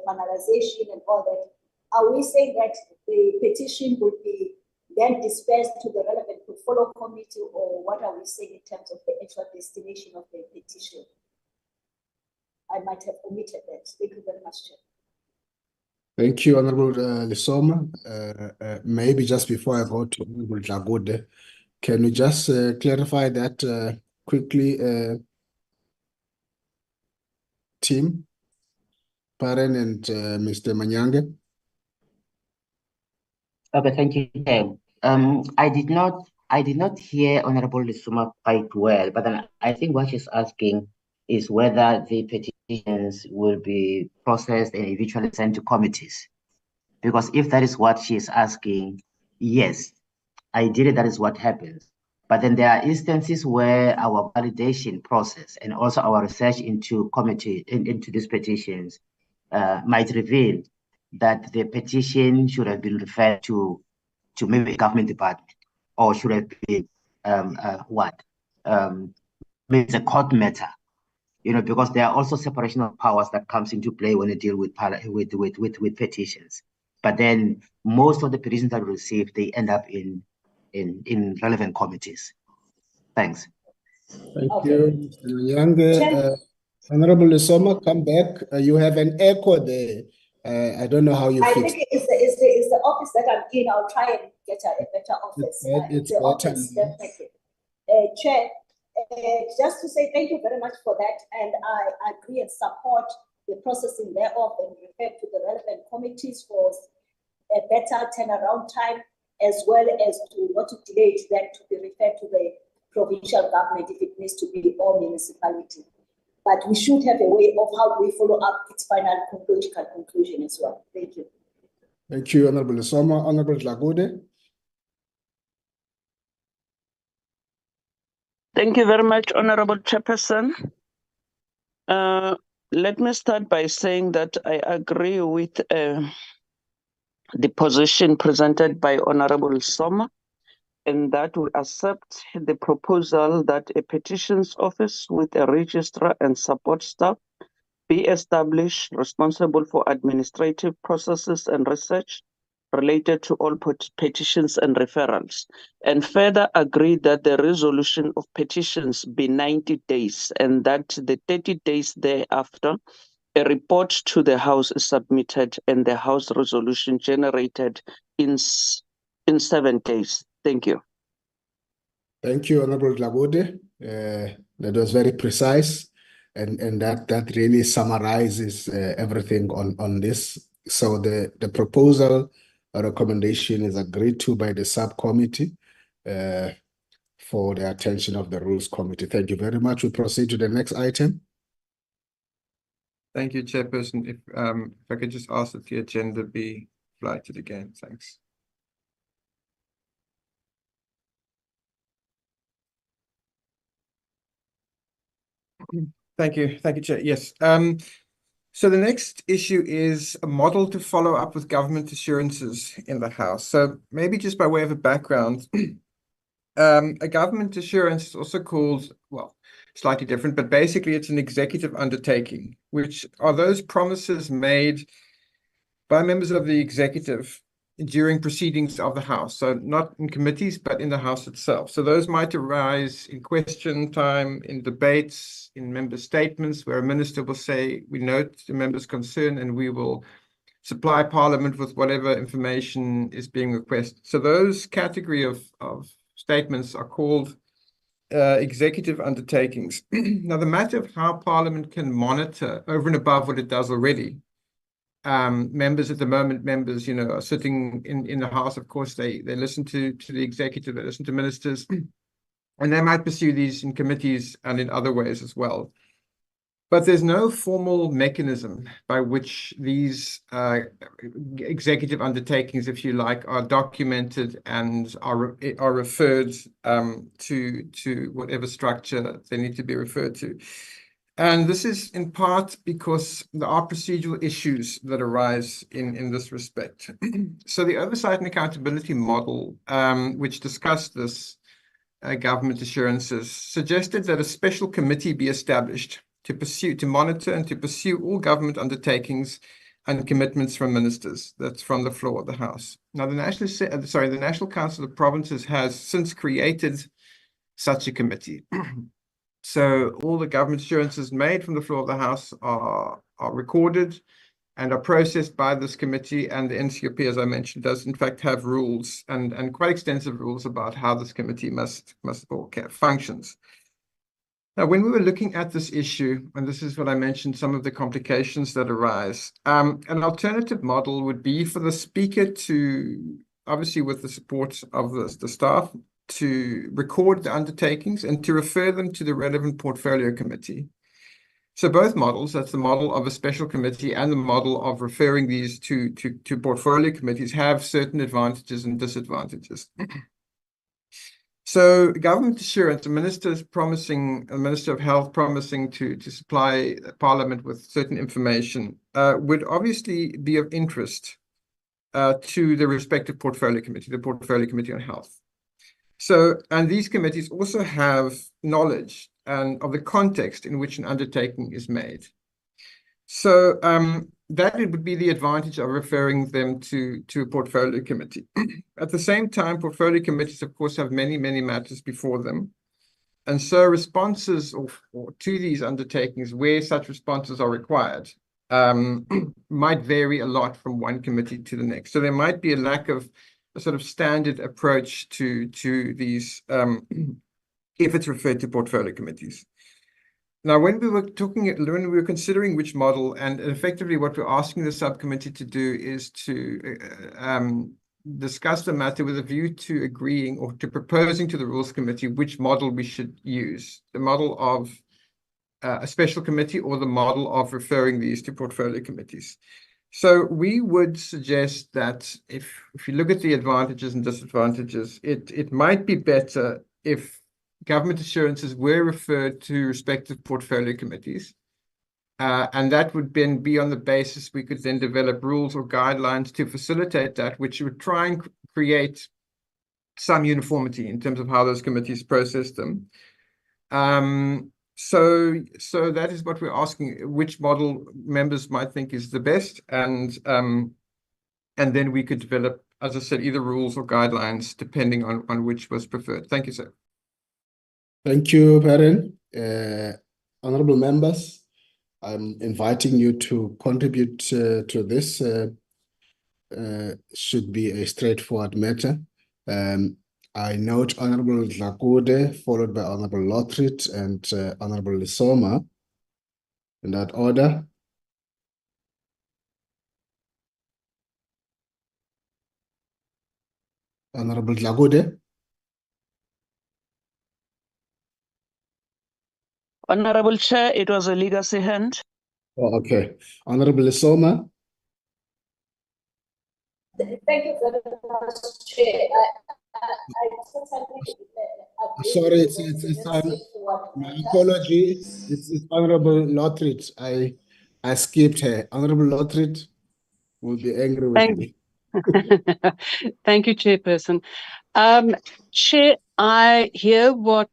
finalization and all that. Are we saying that the petition would be then dispersed to the relevant portfolio committee, or what are we saying in terms of the actual destination of the petition? I might have omitted that. Thank you very much, Chair. Thank you, Honorable Lesoma. Maybe just before I go to Honorable Jagode, can you just clarify that quickly, team, Paren and Mr. Manyange? Okay, thank you, Chair. I did not hear Honorable Lesoma quite well, but then I think what she's asking is whether the petitions will be processed and eventually sent to committees. Because if that is what she is asking, yes, ideally that is what happens. But then there are instances where our validation process and also our research into into these petitions might reveal that the petition should have been referred to maybe a government department, or should have been maybe it's a court matter, because there are also separation of powers that comes into play when you deal with petitions. But then most of the petitions that we receive, they end up in relevant committees. Thanks. Thank you, Mr. Manyange. Honorable Lesoma, come back. You have an echo there. I don't know how you fix it. I think it's the office that I'm in. I'll try and get a better office. It's the better office, now. definitely. Chair, just to say thank you very much for that, and I agree and support the processing thereof and refer to the relevant committees for a better turnaround time, as well as to not to delay that to be referred to the provincial government if it needs to be or municipality. But we should have a way of how we follow up its final logical conclusion as well. Thank you. Thank you, Honorable Lesoma. Honorable Jagode. Thank you very much, Honorable Chairperson. Let me start by saying that I agree with the position presented by Honorable Soma, and that we accept the proposal that a petitions office with a registrar and support staff be established responsible for administrative processes and research related to all petitions and referrals, and further agree that the resolution of petitions be 90 days and that the 30 days thereafter, a report to the House is submitted and the House resolution generated in 7 days. Thank you. Thank you, Honorable Jagode. That was very precise, and that really summarizes everything on this. So the proposal or recommendation is agreed to by the subcommittee for the attention of the Rules Committee. Thank you very much. We proceed to the next item. Thank you, Chairperson. If I could just ask that the agenda be flighted again. Thanks. Thank you, Chair. Yes. So the next issue is a model to follow up with government assurances in the House. So maybe just by way of a background, a government assurance is also called, well, slightly different, but basically it's an executive undertaking, which are those promises made by members of the executive during proceedings of the House. So not in committees, but in the House itself. So those might arise in question time, in debates, in member statements, where a minister will say, we note the member's concern and we will supply Parliament with whatever information is being requested. So those category of statements are called executive undertakings. Now, the matter of how Parliament can monitor over and above what it does already. Members at the moment, are sitting in the House. Of course, they listen to the executive, they listen to ministers, and they might pursue these in committees and in other ways as well. But there's no formal mechanism by which these executive undertakings, if you like, are documented and are referred to whatever structure they need to be referred to. And this is in part because there are procedural issues that arise in this respect. So the Oversight and Accountability Model, which discussed this government assurances, suggested that a special committee be established to monitor and to pursue all government undertakings and commitments from ministers. That's from the floor of the House. Now, the National Council of Provinces has since created such a committee. So all the government assurances made from the floor of the House are recorded and are processed by this committee. And the NCOP, as I mentioned, does in fact have rules and quite extensive rules about how this committee must functions. Now, when we were looking at this issue, and this is what I mentioned, some of the complications that arise, an alternative model would be for the Speaker to, obviously with the support of the staff, to record the undertakings and to refer them to the relevant portfolio committee. So both models, that's the model of a special committee and the model of referring these to portfolio committees, have certain advantages and disadvantages. So government assurance, a minister of health promising to supply Parliament with certain information would obviously be of interest to the respective portfolio committee, the Portfolio Committee on Health. So, and these committees also have knowledge of the context in which an undertaking is made. So that it would be the advantage of referring them to a portfolio committee. At the same time, portfolio committees, of course, have many, many matters before them. And so responses to these undertakings, where such responses are required, might vary a lot from one committee to the next. So there might be a lack of a sort of standard approach to these if it's referred to portfolio committees. Now, when we were considering which model, and effectively what we're asking the subcommittee to do is to discuss the matter with a view to agreeing or to proposing to the Rules Committee which model we should use, the model of a special committee or the model of referring these to portfolio committees. So we would suggest that if you look at the advantages and disadvantages, it might be better if government assurances were referred to respective portfolio committees. And that would then be on the basis we could then develop rules or guidelines to facilitate that, which would try and create some uniformity in terms of how those committees process them. So that is what we're asking, which model members might think is the best, and then we could develop, as I said, either rules or guidelines depending on which was preferred. Thank you, sir. Thank you, Perrin. Honorable members, I'm inviting you to contribute to this. Should be a straightforward matter. I note Honorable Dlakude, followed by Honorable Lothrit and Honorable Lisoma. In that order. Honorable Dlakude. Honorable Chair, it was a legacy hand. Oh, okay. Honorable Lisoma. Thank you very much, Chair. I totally Sorry, it's my apology. It's Honorable Lothrit. I skipped her. Honorable Lothrit will be angry with me. Thank you, Chairperson. Chair, I hear what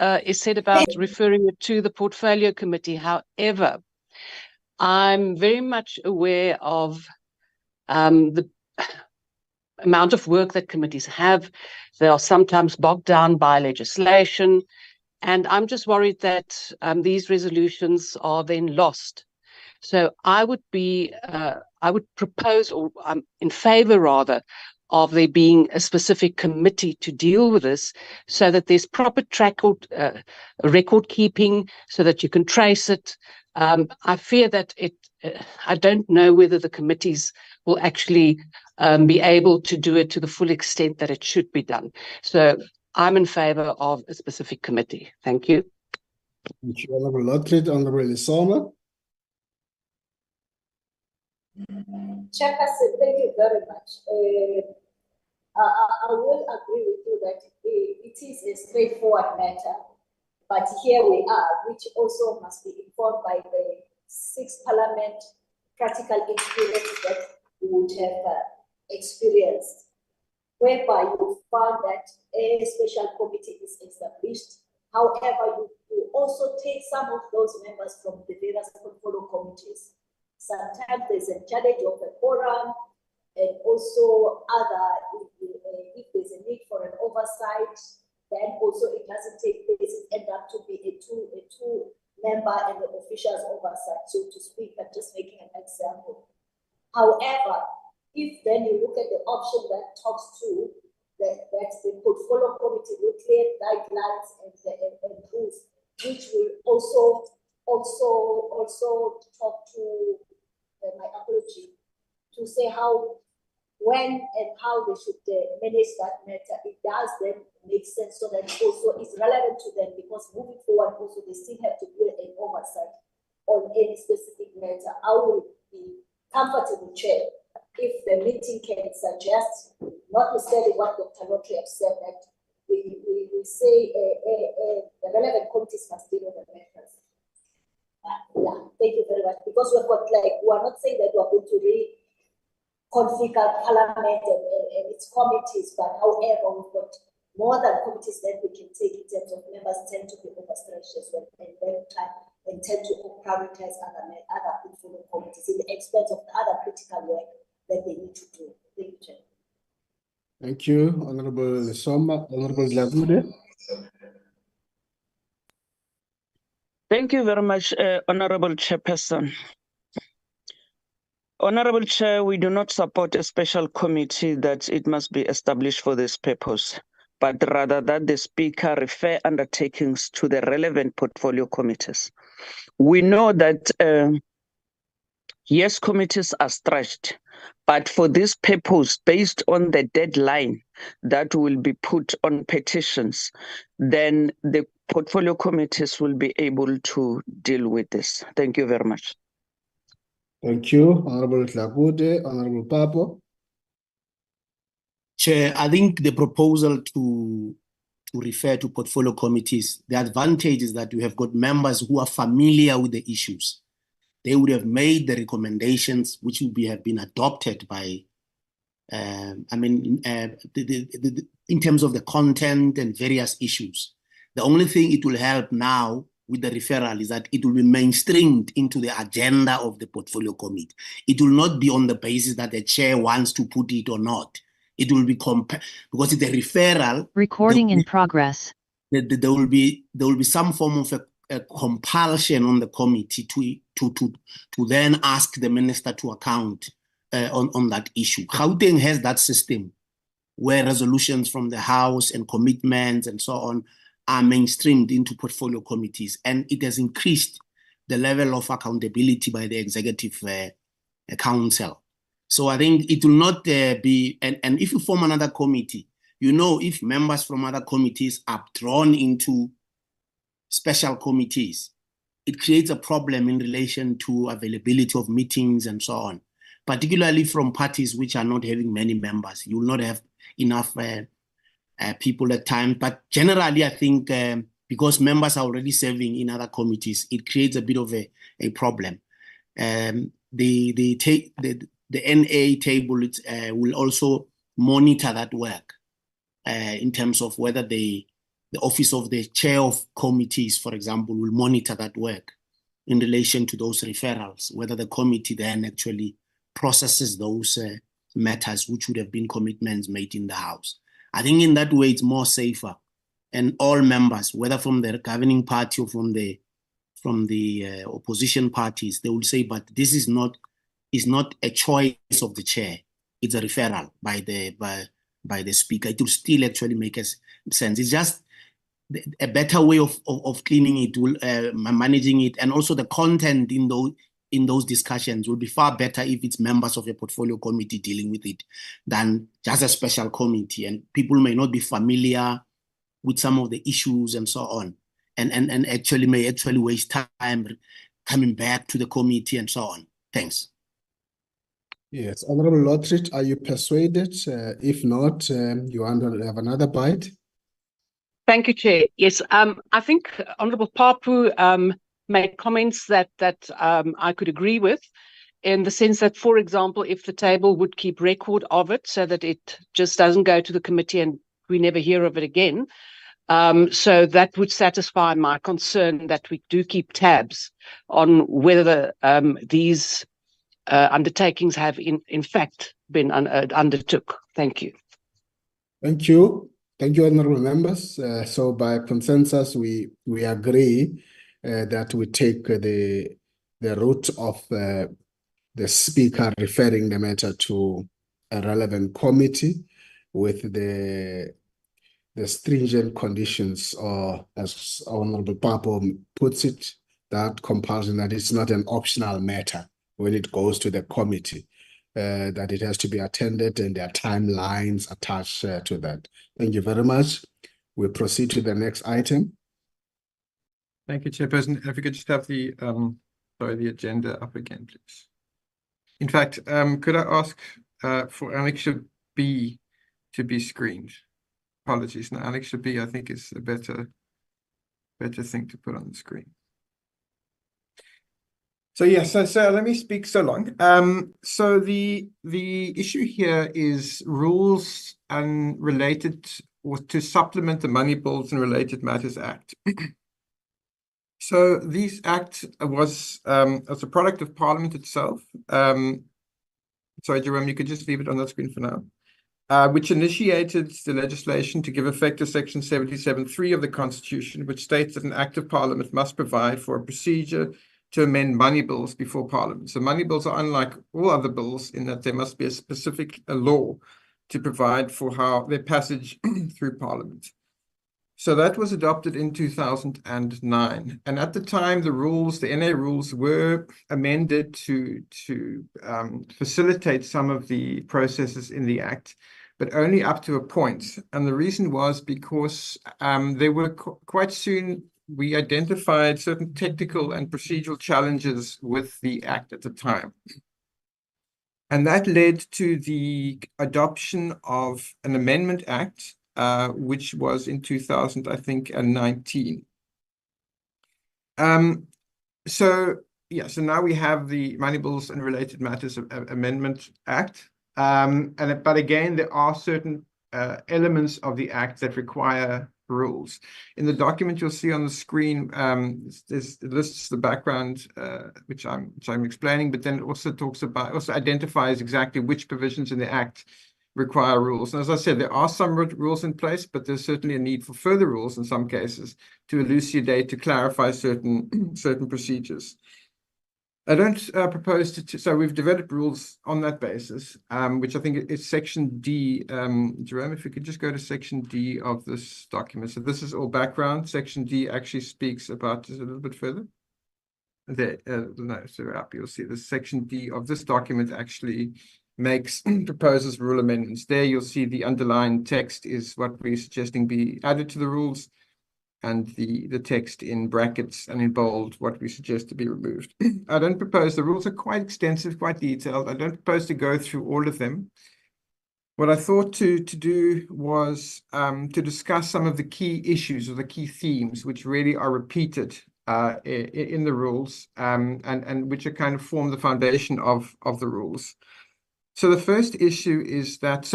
is said about referring it to the Portfolio Committee. However, I'm very much aware of the amount of work that committees have. They are sometimes bogged down by legislation. And I'm just worried that these resolutions are then lost. So I would propose, or I'm in favor rather, of there being a specific committee to deal with this, so that there's proper record keeping, so that you can trace it. I fear that I don't know whether the committees will actually be able to do it to the full extent that it should be done. So I'm in favor of a specific committee. Thank you. Thank you, Honorable Lockridge. Honorable Lisoma. Chairperson, thank you very much. I will agree with you that it is a straightforward matter, but here we are, which also must be informed by the 6th Parliament practical experience that we would have experienced, whereby you found that a special committee is established. However, you also take some of those members from the various portfolio committees. Sometimes there's a challenge of the quorum, and also if there's a need for an oversight, then also it doesn't take place. It ends up to be a two member and the officials oversight, so to speak. I'm just making an example. However, if then you look at the option that talks to that the portfolio committee will create guidelines and rules, which will also talk to my apology, to say how, when and how they should manage that matter. It does then make sense, so that also is relevant to them, because moving forward also they still have to do an oversight on any specific matter. I will be comfortable, Chair, if the meeting can suggest, not necessarily what Dr. Lotri have said, that we say the relevant committees must deal with the matters. Yeah, thank you very much. Because we've got, we are not saying that we are going to reconfigure Parliament and its committees, but however, we've got more than committees that we can take in terms of members tend to be overstretched as well, and tend to prioritize other portfolio committees in the expense of the other critical work that they need to do. Thank you, Chair. Thank you, Honorable Lisoma. Honorable Dlagude. Thank you very much, Honorable Chairperson. Honorable Chair, we do not support a special committee that it must be established for this purpose, but rather that the Speaker refer undertakings to the relevant portfolio committees. We know that, yes, committees are stretched, but for this purpose, based on the deadline that will be put on petitions, then the portfolio committees will be able to deal with this. Thank you very much. Thank you, Honorable Dlagude. Honorable Papo. Chair, I think the proposal to refer to portfolio committees, the advantage is that you have got members who are familiar with the issues. They would have made the recommendations which would have been adopted by, in terms of the content and various issues. The only thing it will help now with the referral is that it will be mainstreamed into the agenda of the portfolio committee. It will not be on the basis that the chair wants to put it or not. It will be because it's a referral. Recording in progress. There will be some form of a compulsion on the committee to then ask the minister to account on that issue. Gauteng has that system where resolutions from the House and commitments and so on are mainstreamed into portfolio committees, and it has increased the level of accountability by the executive council. So I think it will not be, and if you form another committee, you know, if members from other committees are drawn into special committees, it creates a problem in relation to availability of meetings and so on, particularly from parties which are not having many members. You will not have enough people at times. But generally, I think because members are already serving in other committees, it creates a bit of a problem. The NA table will also monitor that work in terms of whether the office of the chair of committees, for example, will monitor that work in relation to those referrals, whether the committee then actually processes those matters which would have been commitments made in the House. I think in that way it's more safer, and all members, whether from the governing party or from the opposition parties, they will say, but this is not a choice of the chair. It's a referral by the speaker. It will still actually make sense. It's just a better way of cleaning it, managing it, and also the content in those discussions will be far better if it's members of a portfolio committee dealing with it than just a special committee. And people may not be familiar with some of the issues and so on, and actually may waste time coming back to the committee and so on. Thanks. Yes, Honorable Lottridge, are you persuaded? If not, you want to have another bite? Thank you, Chair. Yes, I think Honorable Papu made comments that I could agree with, in the sense that, for example, if the table would keep record of it so that it just doesn't go to the committee and we never hear of it again. So that would satisfy my concern that we do keep tabs on whether these undertakings have in fact been undertook. Thank you. Thank you. Thank you, honorable members. So by consensus, we agree that we take the route of the speaker referring the matter to a relevant committee with the stringent conditions, or as Honorable Papo puts it, that compulsion that it's not an optional matter when it goes to the committee, that it has to be attended and there are timelines attached to that. Thank you very much. We proceed to the next item. Thank you, Chairperson. If we could just have the agenda up again, please. In fact, could I ask for Annexure B to be screened? Apologies. Now, Annexure B, I think, is a better thing to put on the screen. So yes, so let me speak so long. So the issue here is rules and related, or to supplement the Money Bills and Related Matters Act. So this act was as a product of Parliament itself. Sorry, Jerome, you could just leave it on the screen for now. Which initiated the legislation to give effect to Section 77(3) of the Constitution, which states that an Act of Parliament must provide for a procedure to amend money bills before Parliament. So money bills are unlike all other bills in that there must be a specific law to provide for how their passage through Parliament. So that was adopted in 2009. And at the time, the rules, the NA rules, were amended to facilitate some of the processes in the Act, but only up to a point. And the reason was because there were quite soon, we identified certain technical and procedural challenges with the Act at the time. And that led to the adoption of an Amendment Act, which was in 2019. So now we have the Money Bills and Related Matters Amendment Act. But again, there are certain elements of the Act that require rules. In the document you'll see on the screen, it lists the background, which I'm explaining, but then it also identifies exactly which provisions in the Act require rules. And as I said, there are some rules in place, but there's certainly a need for further rules in some cases to elucidate, to clarify certain procedures. I don't propose so we've developed rules on that basis, which I think is Section D. Jerome, if we could just go to Section D of this document. So this is all background. Section D actually speaks about, just a little bit further. There, no, so up, you'll see the Section D of this document actually proposes rule amendments. There you'll see the underlying text is what we're suggesting be added to the rules, and the text in brackets and in bold what we suggest to be removed. I don't propose, the rules are quite extensive, quite detailed. I don't propose to go through all of them. What I thought to do was to discuss some of the key issues or the key themes which really are repeated in the rules, and which are kind of form the foundation of the rules. So the first issue is that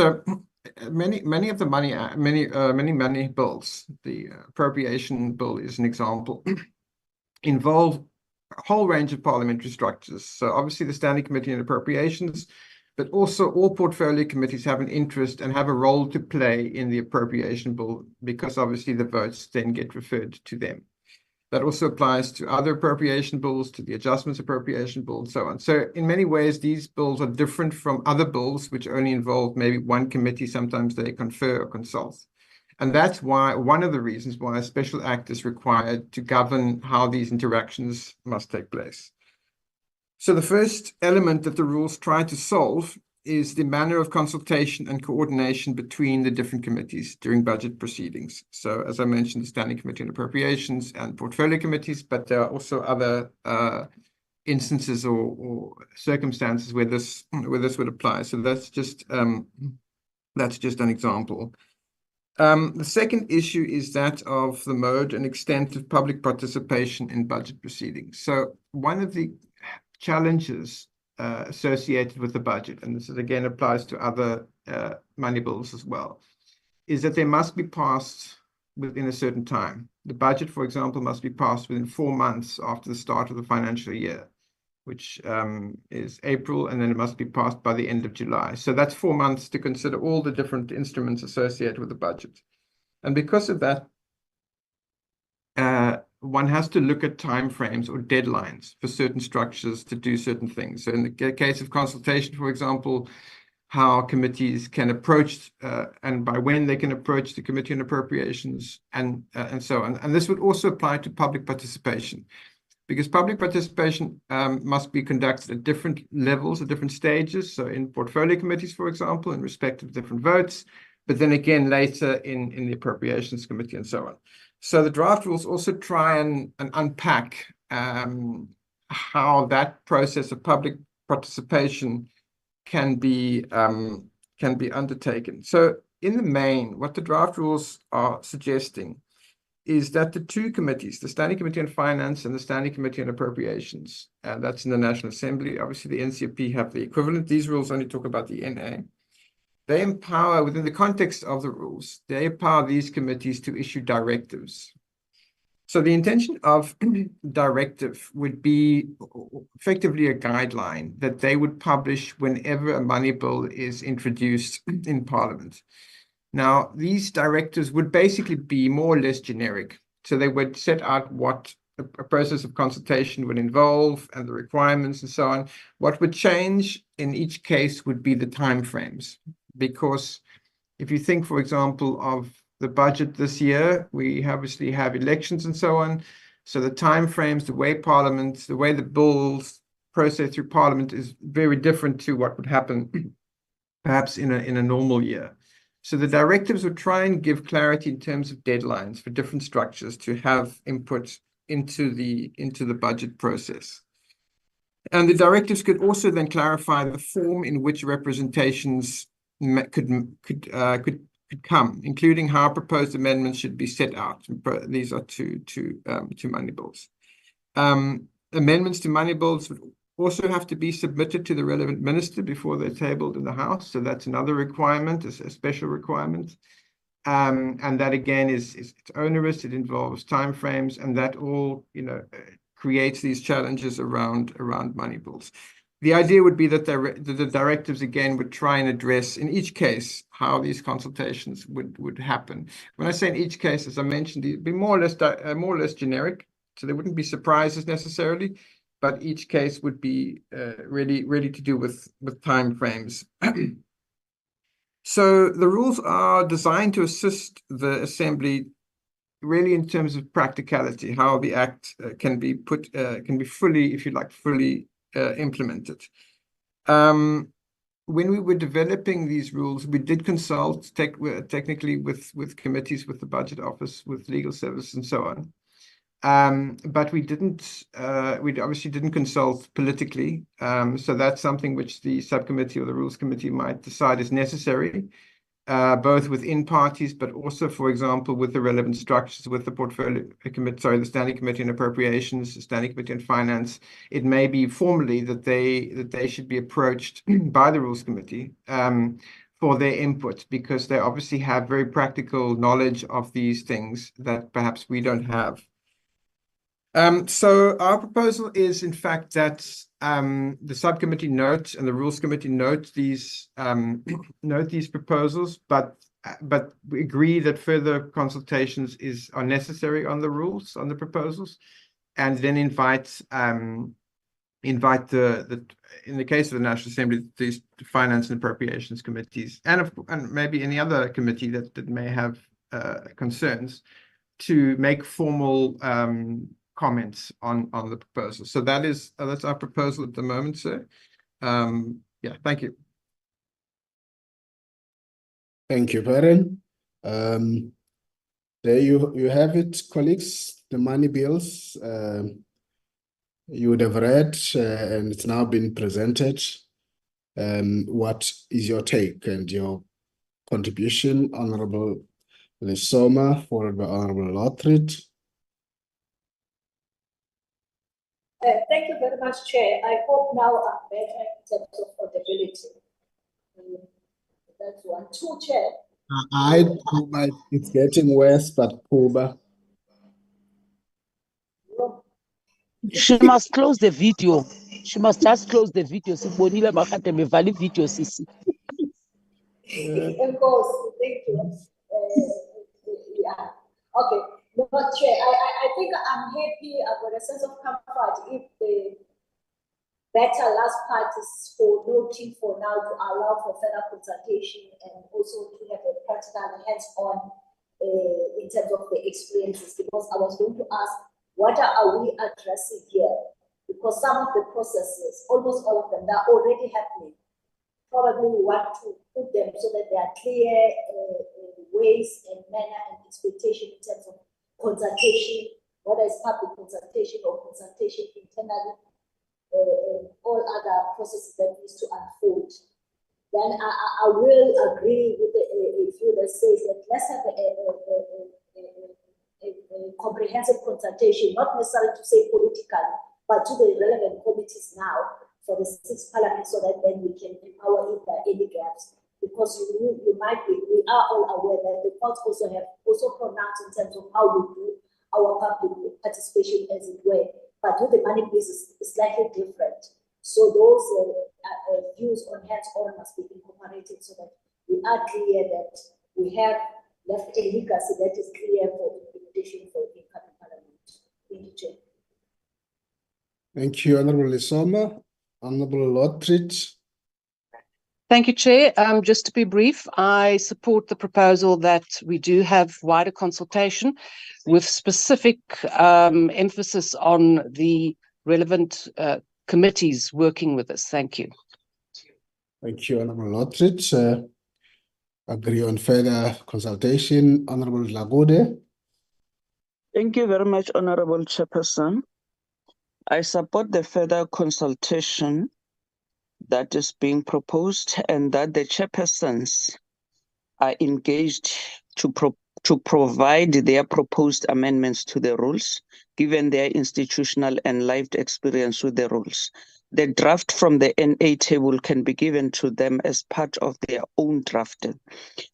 many of the money bills, the appropriation bill is an example, involve a whole range of parliamentary structures. So obviously the Standing Committee on Appropriations but also all portfolio committees have an interest and have a role to play in the appropriation bill, because obviously the votes then get referred to them. That also applies to other appropriation bills, to the adjustments appropriation bill, and so on. So in many ways, these bills are different from other bills, which only involve maybe one committee. Sometimes they confer or consult. And that's why, one of the reasons why a special act is required to govern how these interactions must take place. So the first element that the rules try to solve is the manner of consultation and coordination between the different committees during budget proceedings. So as I mentioned, the Standing Committee on Appropriations and portfolio committees, but there are also other instances or circumstances where this would apply. So that's just an example. The second issue is that of the mode and extent of public participation in budget proceedings. So one of the challenges associated with the budget, and this is, again applies to other money bills as well, is that they must be passed within a certain time. The budget, for example, must be passed within 4 months after the start of the financial year, which is April, and then it must be passed by the end of July. So that's 4 months to consider all the different instruments associated with the budget. And because of that, one has to look at timeframes or deadlines for certain structures to do certain things. So in the case of consultation, for example, how committees can approach and by when they can approach the Committee on Appropriations and so on. And this would also apply to public participation, because public participation must be conducted at different levels, at different stages. So in portfolio committees, for example, in respect of different votes, but then again later in the Appropriations Committee and so on. So the draft rules also try and unpack how that process of public participation can be undertaken. So in the main, what the draft rules are suggesting is that the two committees, the Standing Committee on Finance and the Standing Committee on Appropriations, that's in the National Assembly. Obviously, the NCAP have the equivalent. These rules only talk about the NA. They empower, within the context of the rules, they empower these committees to issue directives. So the intention of directive would be effectively a guideline that they would publish whenever a money bill is introduced in Parliament. Now, these directives would basically be more or less generic. So they would set out what a process of consultation would involve and the requirements and so on. What would change in each case would be the timeframes. Because if you think, for example, of the budget this year, we obviously have elections and so on. So the timeframes, the way Parliament, the way the bills process through Parliament is very different to what would happen perhaps in a normal year. So the directives would try and give clarity in terms of deadlines for different structures to have input into the budget process. And the directives could also then clarify the form in which representations could come, including how proposed amendments should be set out. These are two money bills. Amendments to money bills would also have to be submitted to the relevant minister before they're tabled in the House. So that's another requirement, a special requirement. And that again is it's onerous. It involves timeframes, and that all creates these challenges around money bills. The idea would be that the directives again would try and address in each case how these consultations would happen. When I say in each case, as I mentioned, it'd be more or less generic, so there wouldn't be surprises necessarily, but each case would be really to do with timeframes. So the rules are designed to assist the Assembly really in terms of practicality, how the Act can be fully, if you like, implemented. When we were developing these rules, we did consult technically with committees, with the Budget Office, with Legal Service, and so on. But we obviously didn't consult politically. So that's something which the subcommittee or the Rules Committee might decide is necessary, both within parties, but also, for example, with the relevant structures, with the the Standing Committee on Appropriations, the Standing Committee on Finance. It may be formally that they should be approached by the Rules Committee for their input, because they obviously have very practical knowledge of these things that perhaps we don't have. So our proposal is, in fact, that the subcommittee note and the rules committee note these proposals, but we agree that further consultations are necessary on the rules, on the proposals, and then invite the in the case of the National Assembly, these finance and appropriations committees, and maybe any other committee that may have concerns, to make formal comments on the proposal. So that's our proposal at the moment, sir. Yeah, thank you. Thank you, Baron. There you have it, colleagues. The money bills you would have read, and it's now been presented. What is your take and your contribution, Honorable Lesoma, followed by Honorable Lothridge? Thank you very much, Chair. I hope now I'm better in terms of audibility. That's one. Two, Chair. It's getting worse, but Kuba. She must close the video. She must just close the video. Sibonile makade mevali video sisi. Of course, thank you. Yeah. Okay. No, Chair, I think I'm happy. I've got a sense of comfort if the better last part is for noting for now to allow for further consultation and also to have a practical hands-on in terms of the experiences, because I was going to ask, what are we addressing here? Because some of the processes, almost all of them, they're already happening. Probably we want to put them so that they are clear ways and manner and expectation in terms of consultation, whether it's public consultation or consultation internally, all other processes that needs to unfold. Then I will agree with a view that says that let's have a comprehensive consultation, not necessarily to say political, but to the relevant committees now for the 6th Parliament, so that then we can empower if there are any gaps. Because we are all aware that the courts also have pronounced in terms of how we do our public participation, as it were. But with the money bills, it's slightly different. So those views on hands-on must be incorporated so that we are clear that we have left a legacy that is clear for implementation for the incoming Parliament. Thank you, Chair. Thank you, Honorable Lesoma. Honorable Lothridge. Thank you, Chair. Just to be brief, I support the proposal that we do have wider consultation with specific emphasis on the relevant committees working with us. Thank you. Thank you, Honorable Lothridge. Agree on further consultation. Honorable Lagode. Thank you very much, Honorable Chairperson. I support the further consultation that is being proposed, and that the chairpersons are engaged to provide their proposed amendments to the rules, given their institutional and lived experience with the rules. The draft from the NA table can be given to them as part of their own drafting.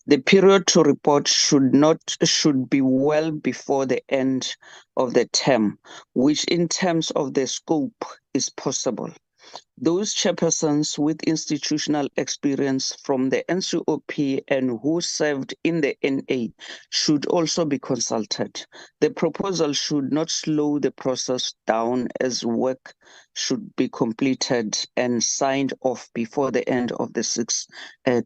The period to report should be well before the end of the term, which in terms of the scope is possible. Those chairpersons with institutional experience from the NCOP and who served in the NA should also be consulted. The proposal should not slow the process down, as work should be completed and signed off before the end of the 6th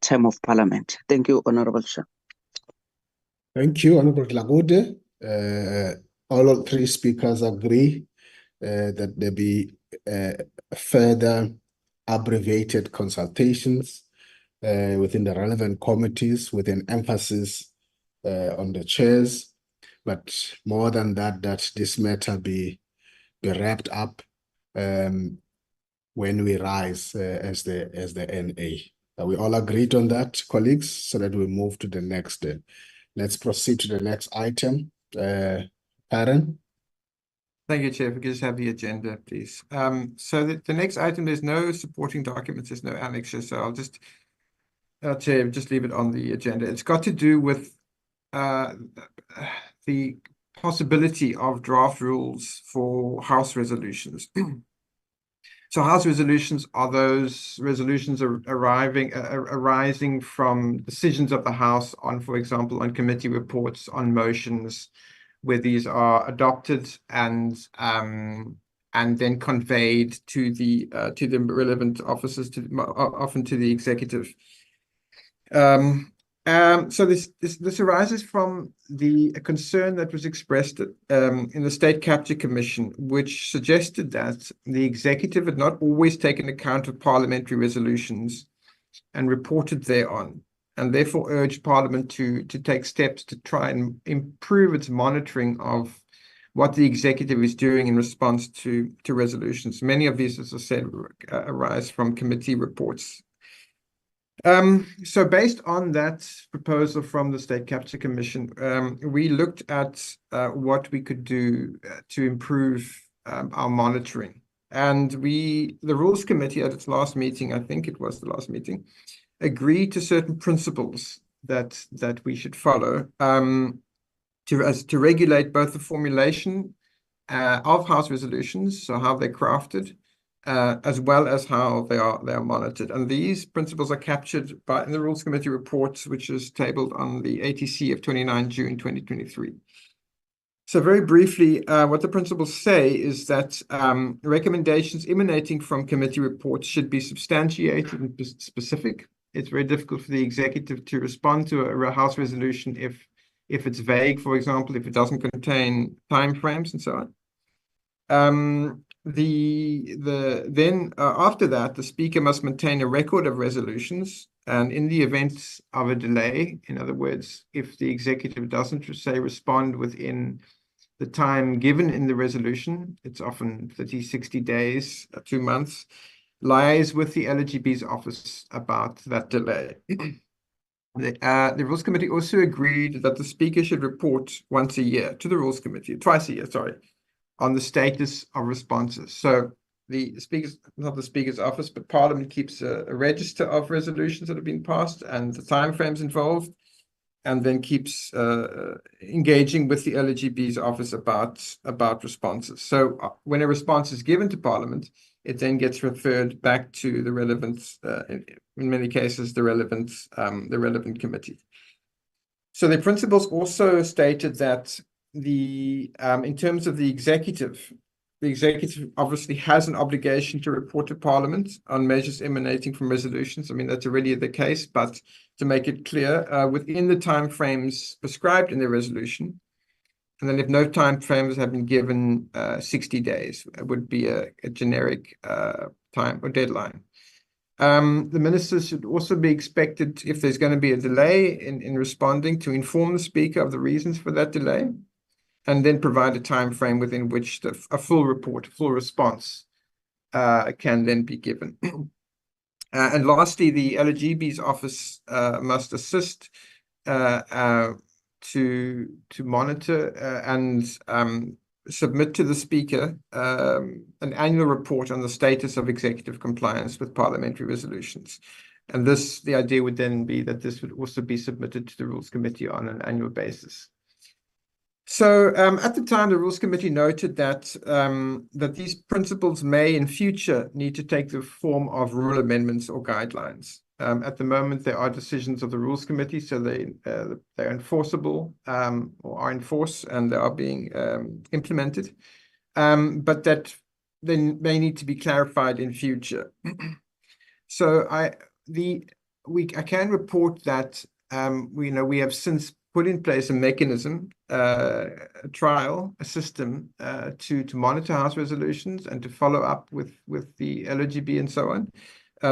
term of Parliament. Thank you, Honourable Chair. Thank you, Honourable Lagode. All three speakers agree that there be further abbreviated consultations within the relevant committees with an emphasis on the chairs, but more than that, that this matter be wrapped up when we rise as the NA. We all agreed on that, colleagues, so that we move to the next. Let's proceed to the next item. Aaron. Thank you, Chair. If we could just have the agenda, please. So the next item, there's no supporting documents, there's no annexes, so I'll just, Chair, just leave it on the agenda. It's got to do with the possibility of draft rules for House resolutions. So House resolutions are those resolutions arising from decisions of the House on, for example, on committee reports, on motions, where these are adopted and then conveyed to the relevant officers, often to the executive. So this arises from the concern that was expressed in the State Capture Commission, which suggested that the executive had not always taken account of parliamentary resolutions and reported thereon, and therefore urged Parliament to take steps to try and improve its monitoring of what the executive is doing in response to resolutions. Many of these, as I said, arise from committee reports. So based on that proposal from the State Capture Commission, we looked at what we could do to improve our monitoring. And the Rules Committee at its last meeting, I think it was the last meeting, agreed to certain principles that we should follow to regulate both the formulation of House resolutions, so how they're crafted, as well as how they are monitored. And these principles are captured in the Rules Committee report, which is tabled on the ATC of 29 June 2023. So very briefly, what the principles say is that recommendations emanating from committee reports should be substantiated and specific. It's very difficult for the executive to respond to a House resolution if it's vague, for example, if it doesn't contain timeframes and so on. Then after that, the Speaker must maintain a record of resolutions, and in the event of a delay, in other words, if the executive doesn't, say, respond within the time given in the resolution, it's often 30, 60 days, 2 months, liaise with the LGB's office about that delay. The Rules Committee also agreed that the Speaker should report twice a year, sorry, on the status of responses. So the Speaker's, not the Speaker's office, but Parliament keeps a register of resolutions that have been passed and the timeframes involved, and then keeps engaging with the LGB's office about responses. So when a response is given to Parliament, it then gets referred back to the relevant, in many cases, the relevant committee. So the principles also stated that in terms of the executive obviously has an obligation to report to Parliament on measures emanating from resolutions. I mean, that's already the case, but to make it clear, within the timeframes prescribed in the resolution, and then if no timeframes have been given, 60 days would be a generic time or deadline. The ministers should also be expected, if there's going to be a delay in responding, to inform the Speaker of the reasons for that delay, and then provide a time frame within which a full response can then be given. And lastly, the LGB's office must assist to monitor and submit to the Speaker an annual report on the status of executive compliance with parliamentary resolutions. And the idea would then be that this would also be submitted to the Rules Committee on an annual basis. So at the time, the Rules Committee noted that these principles may in future need to take the form of rule amendments or guidelines. At the moment, there are decisions of the Rules Committee, so they're enforceable or are in force, and they are being implemented, but that they may need to be clarified in future. So I can report that we have since put in place a mechanism, a system to monitor House resolutions and to follow up with the LGB and so on,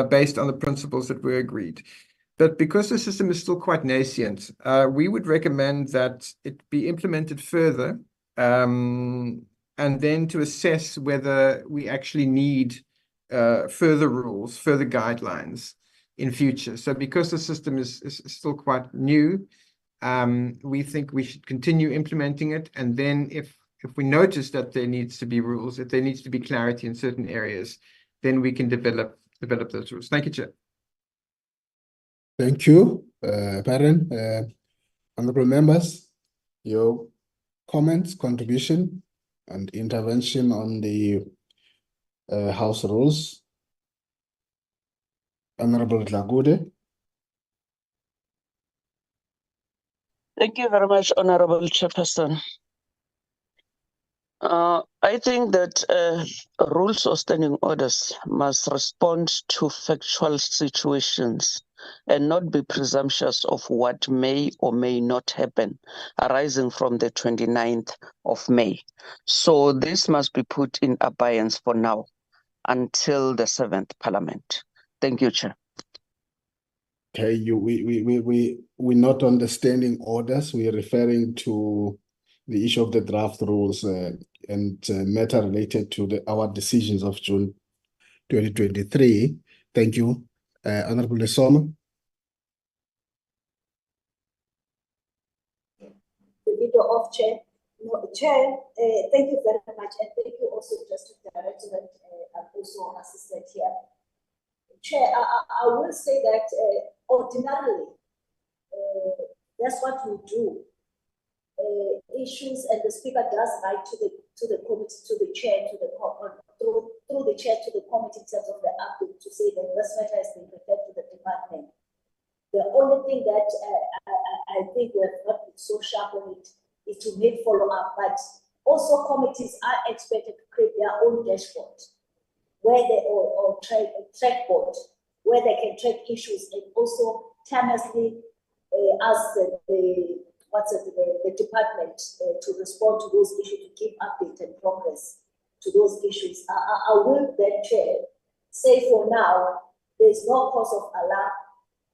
based on the principles that were agreed. But because the system is still quite nascent, we would recommend that it be implemented further, and then to assess whether we actually need further rules, further guidelines in future. So because the system is still quite new, we think we should continue implementing it, and then if we notice that there needs to be rules, if there needs to be clarity in certain areas, then we can develop those rules. Thank you, Chair. Thank you, Baron. Honorable members, your comments, contribution, and intervention on the House rules? Honorable Dlagude. Thank you very much, Honorable Chairperson. I think that rules or standing orders must respond to factual situations and not be presumptuous of what may or may not happen arising from the 29th of May. So this must be put in abeyance for now until the 7th Parliament. Thank you, Chair. Okay, we're not on the standing orders. We're referring to the issue of the draft rules and matter related to our decisions of June 2023. Thank you. Honorable Lesoma. The video off, Chair. No, Chair, thank you very much, and thank you also just to Director and also assistant here. Chair, I will say that ordinarily, that's what we do. Issues, and the Speaker does write to the committee, to the chair, through the chair to the committee in terms of the update to say that this matter has been referred to the department. The only thing that I think we have not been so sharp on it is to make follow-up, but also committees are expected to create their own dashboard where they or track board where they can track issues and also timelessly ask the department to respond to those issues, to give update and progress to those issues. I will then, Chair, say for now, there is no cause of alarm.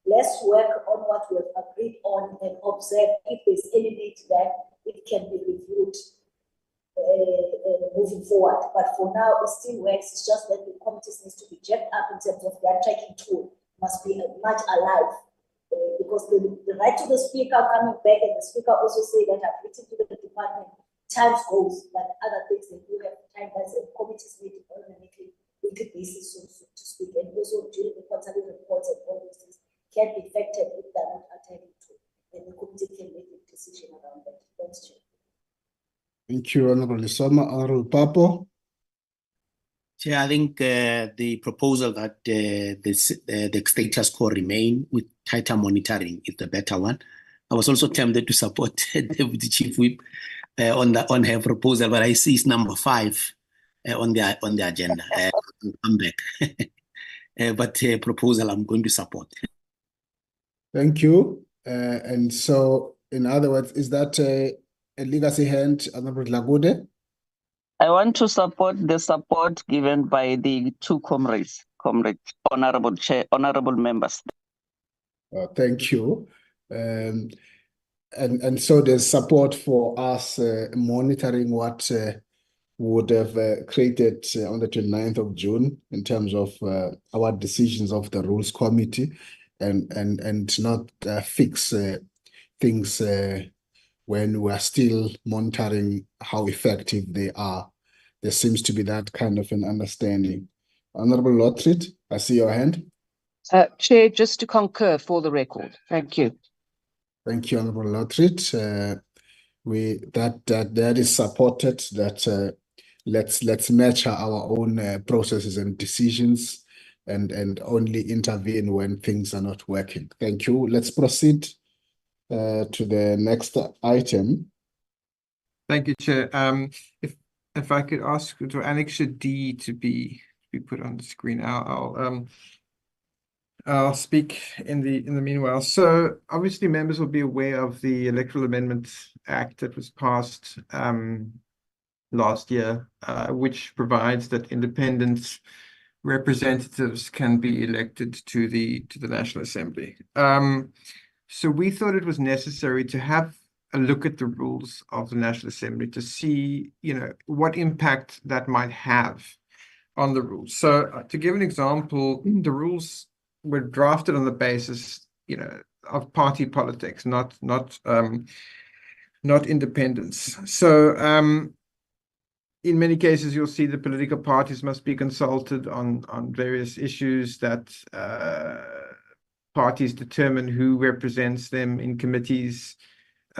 Let's work on what we have agreed on and observe if there's any need that it can be reviewed moving forward. But for now, it still works. It's just that the committees needs to be jacked up in terms of their tracking tool must be much alive. Because the right to the Speaker coming back, and the Speaker also say that I've written to the department, time goes, but other things they do have time as a committees meeting on a weekly basis, so to speak, and also during the quarterly reports and all these things can be affected if they're not attending to, and the committee can make a decision around that. Thanks, Chair. Thank you, Honorable Lesoma. Honorable Papo. Chair, I think the proposal that the status quo remain with tighter monitoring is the better one. I was also tempted to support Deputy Chief Whip on her proposal, but I see it's number 5 on the agenda. I'll come back. But proposal I'm going to support. Thank you. And so, in other words, is that a legacy hand, Honorable Dlagude? I want to support the support given by the two comrades, Honorable Chair, Honorable members. Thank you. And so there's support for us monitoring what would have created on the 29th of June in terms of our decisions of the Rules Committee and not fix things when we are still monitoring how effective they are. There seems to be that kind of an understanding. Honorable Lottrit, I see your hand. Chair, just to concur for the record. Thank you. Thank you, Honorable Lottrit. That is supported. That let's match our own processes and decisions, and only intervene when things are not working. Thank you. Let's proceed to the next item. Thank you, Chair. If I could ask for Annexure D to be put on the screen, I'll speak in the meanwhile. So obviously, members will be aware of the Electoral Amendment Act that was passed last year, which provides that independent representatives can be elected to the National Assembly. So we thought it was necessary to have a look at the rules of the National Assembly to see, what impact that might have on the rules. So to give an example, the rules were drafted on the basis, of party politics, not independence. So in many cases, you'll see the political parties must be consulted on various issues that parties determine who represents them in committees.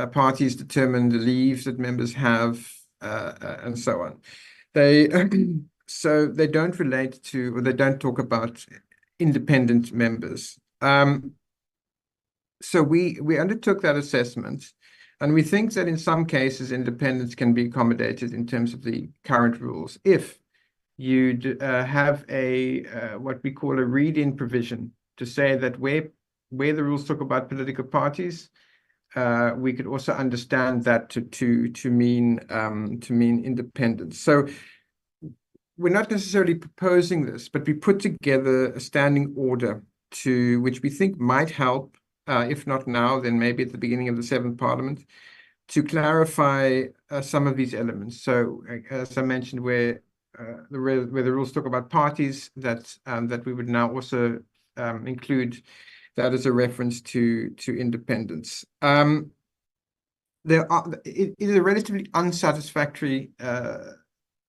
parties determine the leaves that members have, and so on. They so they don't relate to, or they don't talk about independent members. So we undertook that assessment, and we think that in some cases independence can be accommodated in terms of the current rules if you have a what we call a read-in provision to say that where the rules talk about political parties, we could also understand that to mean independence. So we're not necessarily proposing this, but we put together a standing order to which we think might help, if not now, then maybe at the beginning of the 7th Parliament, to clarify some of these elements. So, as I mentioned, where the rules talk about parties, that we would now also include that as a reference to independence. It is a relatively unsatisfactory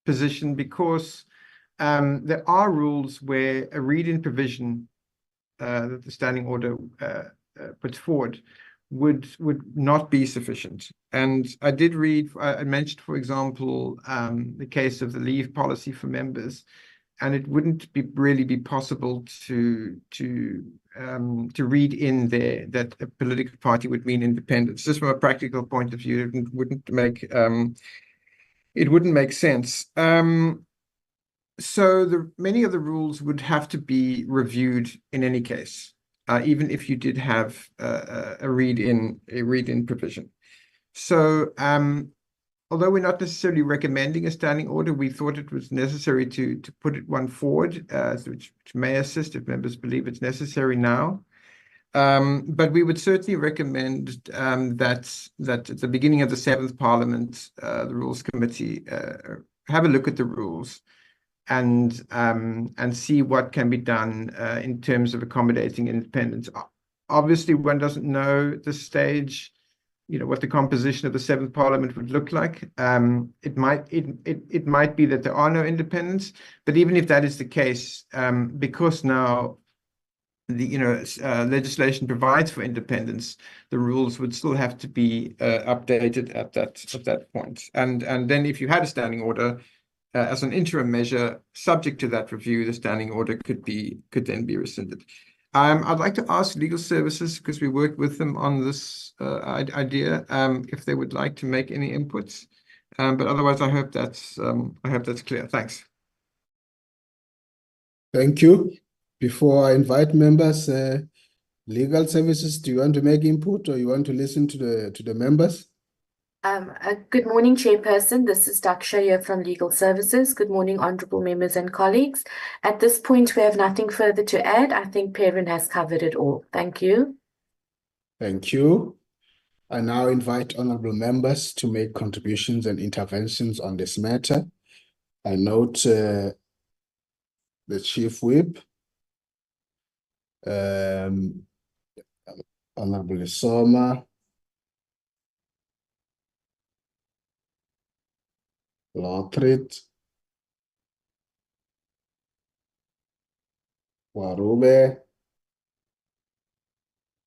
position because there are rules where a read-in provision that the standing order puts forward would not be sufficient. And I did read, I mentioned, for example, the case of the leave policy for members, and it wouldn't really be possible to read in there that a political party would mean independence. Just from a practical point of view, it wouldn't make sense. So many of the rules would have to be reviewed in any case, even if you did have a read-in provision. So although we're not necessarily recommending a standing order, we thought it was necessary to put one forward, which may assist if members believe it's necessary now. But we would certainly recommend that at the beginning of the 7th Parliament, the Rules Committee have a look at the rules and see what can be done in terms of accommodating independence. Obviously, one doesn't know at this stage, what the composition of the 7th Parliament would look like. It might be that there are no independents, but even if that is the case, because now the legislation provides for independence, the rules would still have to be updated at that point. And then if you had a standing order as an interim measure, subject to that review, the standing order could then be rescinded. I'd like to ask Legal Services, because we worked with them on this idea, if they would like to make any inputs. But otherwise, I hope that's clear. Thanks. Thank you. Before I invite members, Legal Services, do you want to make input or you want to listen to the members? Good morning, Chairperson. This is Daksha here from Legal Services. Good morning, honourable members and colleagues. At this point, we have nothing further to add. I think Perrin has covered it all. Thank you. Thank you. I now invite honourable members to make contributions and interventions on this matter. I note the Chief Whip, Honourable Soma, Lothrit, Warube,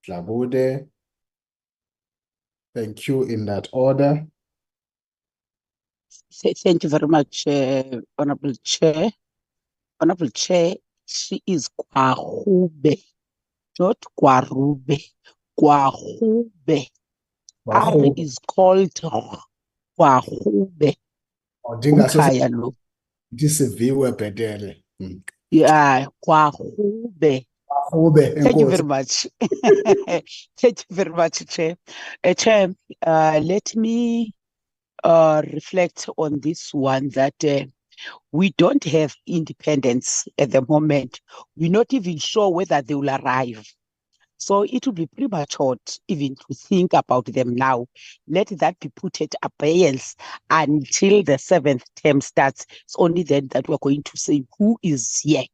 Tlabude. Thank you in that order. Thank you very much, Honorable Chair. Honorable Chair, she is Kwahube, not Kwarube. Kwahube. R is called Kwahube. Umkhaya lo. This is Viwe Bedele. Yeah, Kwahube. Thank you very much. Thank you very much, Chair. Chair, let me reflect on this one that we don't have independence at the moment. We're not even sure whether they will arrive. So it would be premature even to think about them now. Let that be put at abeyance until the 7th term starts. It's only then that we're going to say who is here.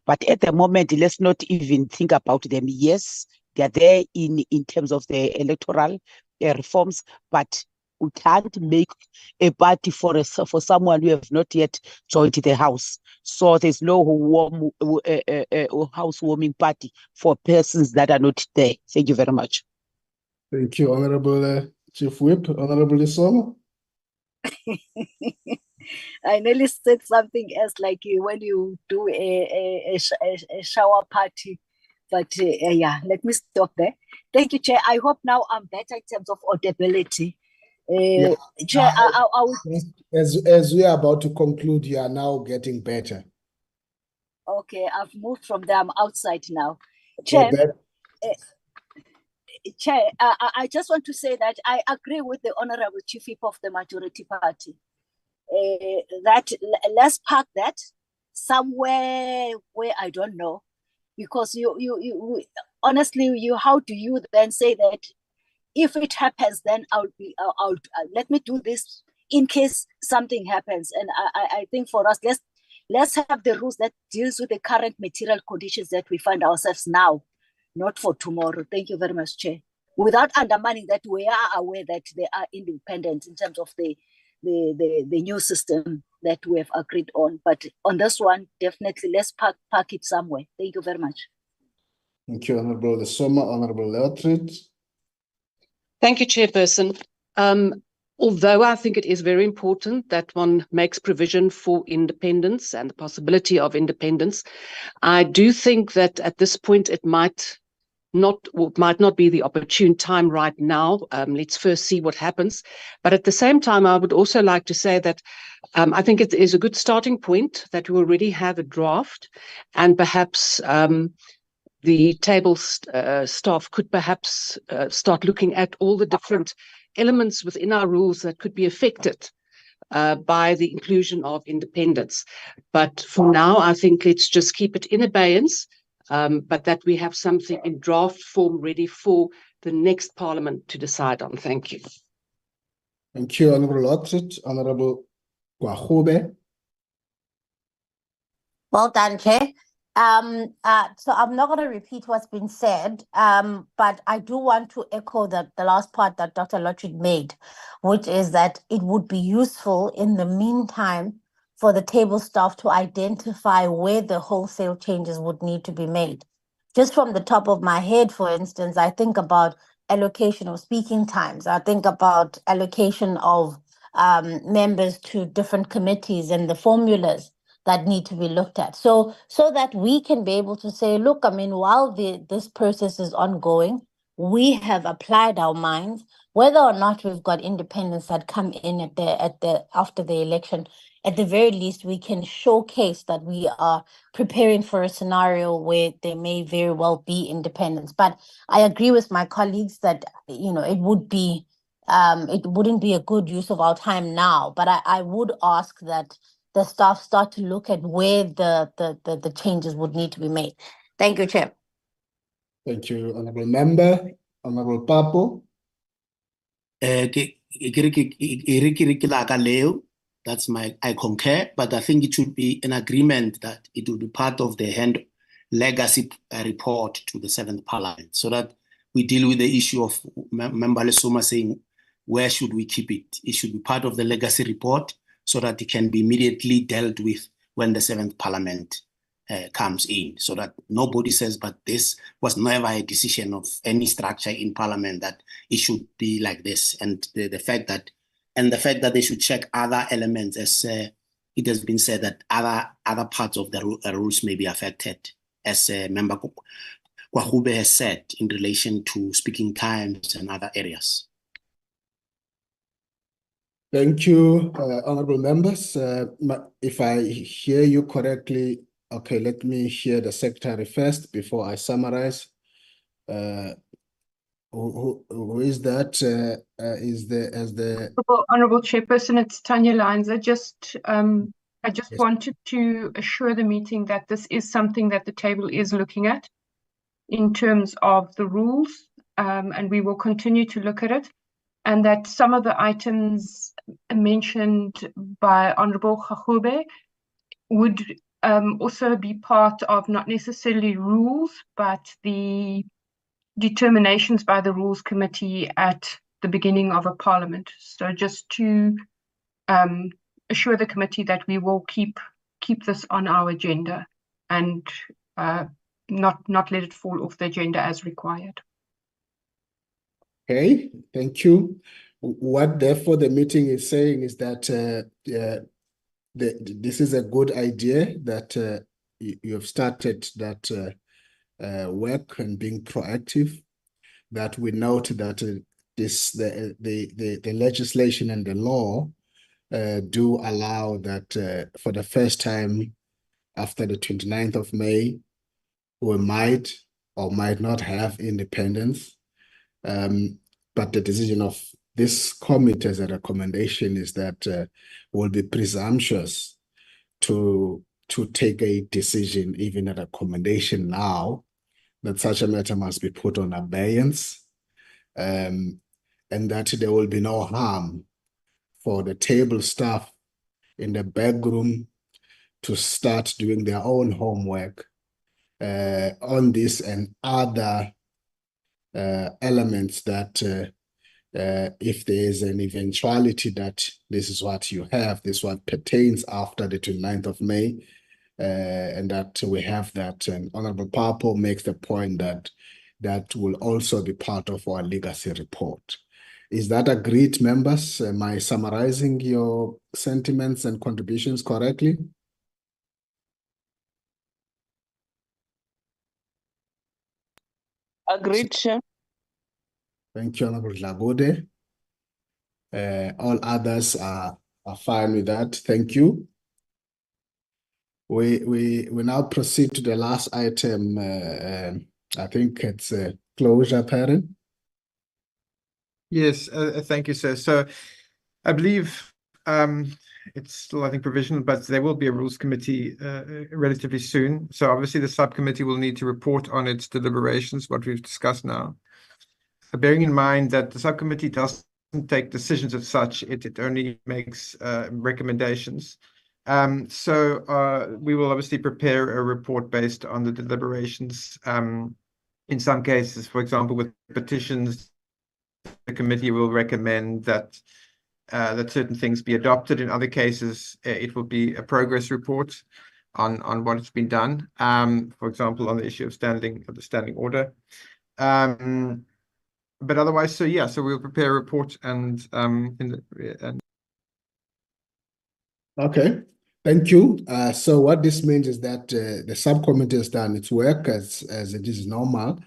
But at the moment, let's not even think about them. Yes, they're there in terms of the electoral reforms, but we can't make a party for someone who have not yet joined the house. So there's no housewarming party for persons that are not there. Thank you very much. Thank you, Honourable Chief Whip, Honorable Lisoma. I nearly said something else like when you do a shower party, but yeah, let me stop there. Thank you, Chair. I hope now I'm better in terms of audibility. Chair, I will. As we are about to conclude, you are now getting better. Okay, I've moved from there. I'm outside now. Chair, Chair, I just want to say that I agree with the Honorable Chief Whip of the Majority Party. That let's park that somewhere where I don't know, because you honestly, how do you then say that if it happens, then I'll let me do this in case something happens. And I think for us, let's have the rules that deals with the current material conditions that we find ourselves now, not for tomorrow. Thank you very much, Chair. Without undermining that we are aware that they are independent in terms of the new system that we have agreed on. But on this one, definitely let's park it somewhere. Thank you very much. Thank you, Honorable Lesoma. Honorable Leotrid. Thank you, Chairperson. Although I think it is very important that one makes provision for independence and the possibility of independence, I do think that at this point it might not be the opportune time right now. Let's first see what happens. But at the same time, I would also like to say that I think it is a good starting point that we already have a draft, and perhaps the table staff could perhaps start looking at all the different elements within our rules that could be affected by the inclusion of independence. But for now, I think let's just keep it in abeyance, but that we have something in draft form ready for the next Parliament to decide on. Thank you. Thank you, Honorable Leotrid. Honorable Kwahube. Well done, Chair. So I'm not going to repeat what's been said, but I do want to echo the last part that Dr. Leotrid made, which is that it would be useful in the meantime for the table staff to identify where the wholesale changes would need to be made. Just from the top of my head, for instance, I think about allocation of speaking times. I think about allocation of members to different committees and the formulas that need to be looked at. So that we can be able to say, look, I mean, while this process is ongoing, we have applied our minds, whether or not we've got independents that come in after the election. At the very least, we can showcase that we are preparing for a scenario where there may very well be independence. But I agree with my colleagues that, you know, it wouldn't be a good use of our time now. But I would ask that the staff start to look at where the changes would need to be made. Thank you, Chair. Thank you, Honorable Member. Honorable Papo. That's I concur, but I think it should be an agreement that it will be part of the legacy report to the 7th Parliament, so that we deal with the issue of Member Lesoma saying, where should we keep it? It should be part of the legacy report so that it can be immediately dealt with when the 7th Parliament comes in, so that nobody says, but this was never a decision of any structure in Parliament that it should be like this. And the fact that they should check other elements, as it has been said that other parts of the rules may be affected, as Member Kwahube has said, in relation to speaking times and other areas. Thank you, honorable members. If I hear you correctly, okay, let me hear the Secretary first before I summarize. Who is that? Honorable Chairperson, it's Tanya Lyons. I just wanted to assure the meeting that this is something that the table is looking at in terms of the rules, and we will continue to look at it, and that some of the items mentioned by Honorable Kwahube would also be part of not necessarily rules, but the determinations by the Rules Committee at the beginning of a Parliament. So just to assure the committee that we will keep this on our agenda and not let it fall off the agenda as required. Okay, thank you. What therefore the meeting is saying is that this is a good idea that you have started that work and being proactive. That we note that the legislation and the law do allow that for the first time after the 29th of May, we might or might not have independence. But the decision of this committee as a recommendation is that we'll be presumptuous to take a decision, even a recommendation now, that such a matter must be put on abeyance, and that there will be no harm for the table staff in the back room to start doing their own homework on this and other elements that if there is an eventuality that this is what you have, this is what pertains after the 29th of May, and that we have that. And Honorable Papo makes the point that that will also be part of our legacy report. Is that agreed, members? Am I summarizing your sentiments and contributions correctly? Agreed, Chair. Thank you, Honorable Lagode. All others are fine with that. Thank you. We now proceed to the last item. I think it's closure, Perrin. Yes, thank you, sir. So I believe it's still, I think, provisional, but there will be a rules committee relatively soon. So obviously the subcommittee will need to report on its deliberations, what we've discussed now. Bearing in mind that the subcommittee doesn't take decisions as such, it only makes recommendations. So we will obviously prepare a report based on the deliberations. In some cases, for example, with petitions, the committee will recommend that certain things be adopted. In other cases, it will be a progress report on what has been done. For example, on the issue of the standing order. But otherwise, so yeah, so we'll prepare a report and Okay, thank you. So what this means is that the subcommittee has done its work as it is normal.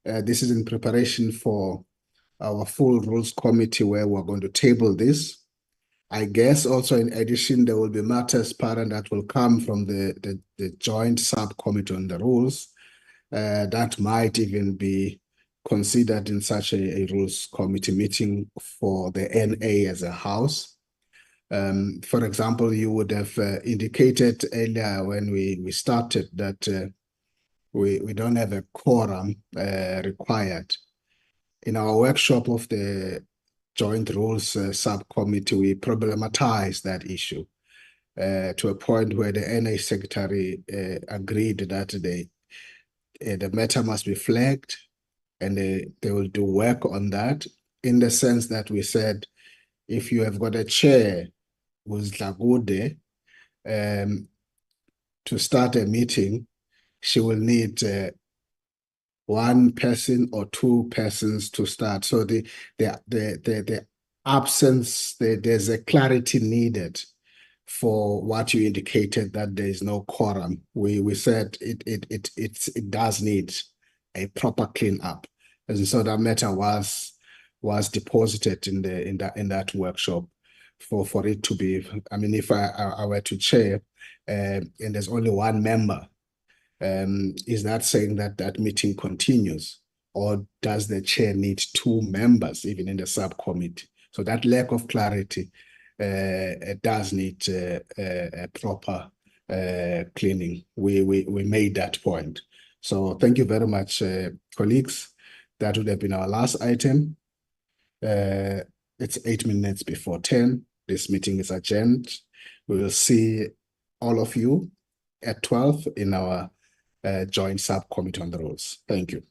This is in preparation for our full rules committee where we're going to table this. I guess also in addition, there will be matters, Parent, that will come from the joint subcommittee on the rules that might even be considered in such a rules committee meeting for the NA as a house. For example, you would have indicated earlier when we started that we don't have a quorum required. In our workshop of the Joint Rules Subcommittee, we problematized that issue to a point where the NA Secretary agreed that the matter must be flagged and they will do work on that, in the sense that we said, if you have got a chair who's Lagude, to start a meeting, she will need one person or two persons to start. So the absence, there's a clarity needed for what you indicated that there is no quorum. We said it does need a proper cleanup, and so that matter was deposited in that workshop for it to be. I mean, if I were to chair, and there's only one member, is that saying that that meeting continues, or does the chair need two members even in the subcommittee? So that lack of clarity does need a proper cleaning. We made that point. So thank you very much, colleagues. That would have been our last item. It's 8 minutes before 10. This meeting is adjourned. We will see all of you at 12 in our joint subcommittee on the rules. Thank you.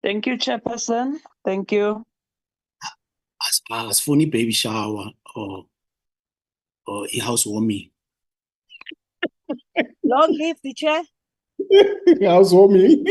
Thank you, Chairperson. Thank you. As funny baby shower or a housewarming. Long live the chair. Housewarming.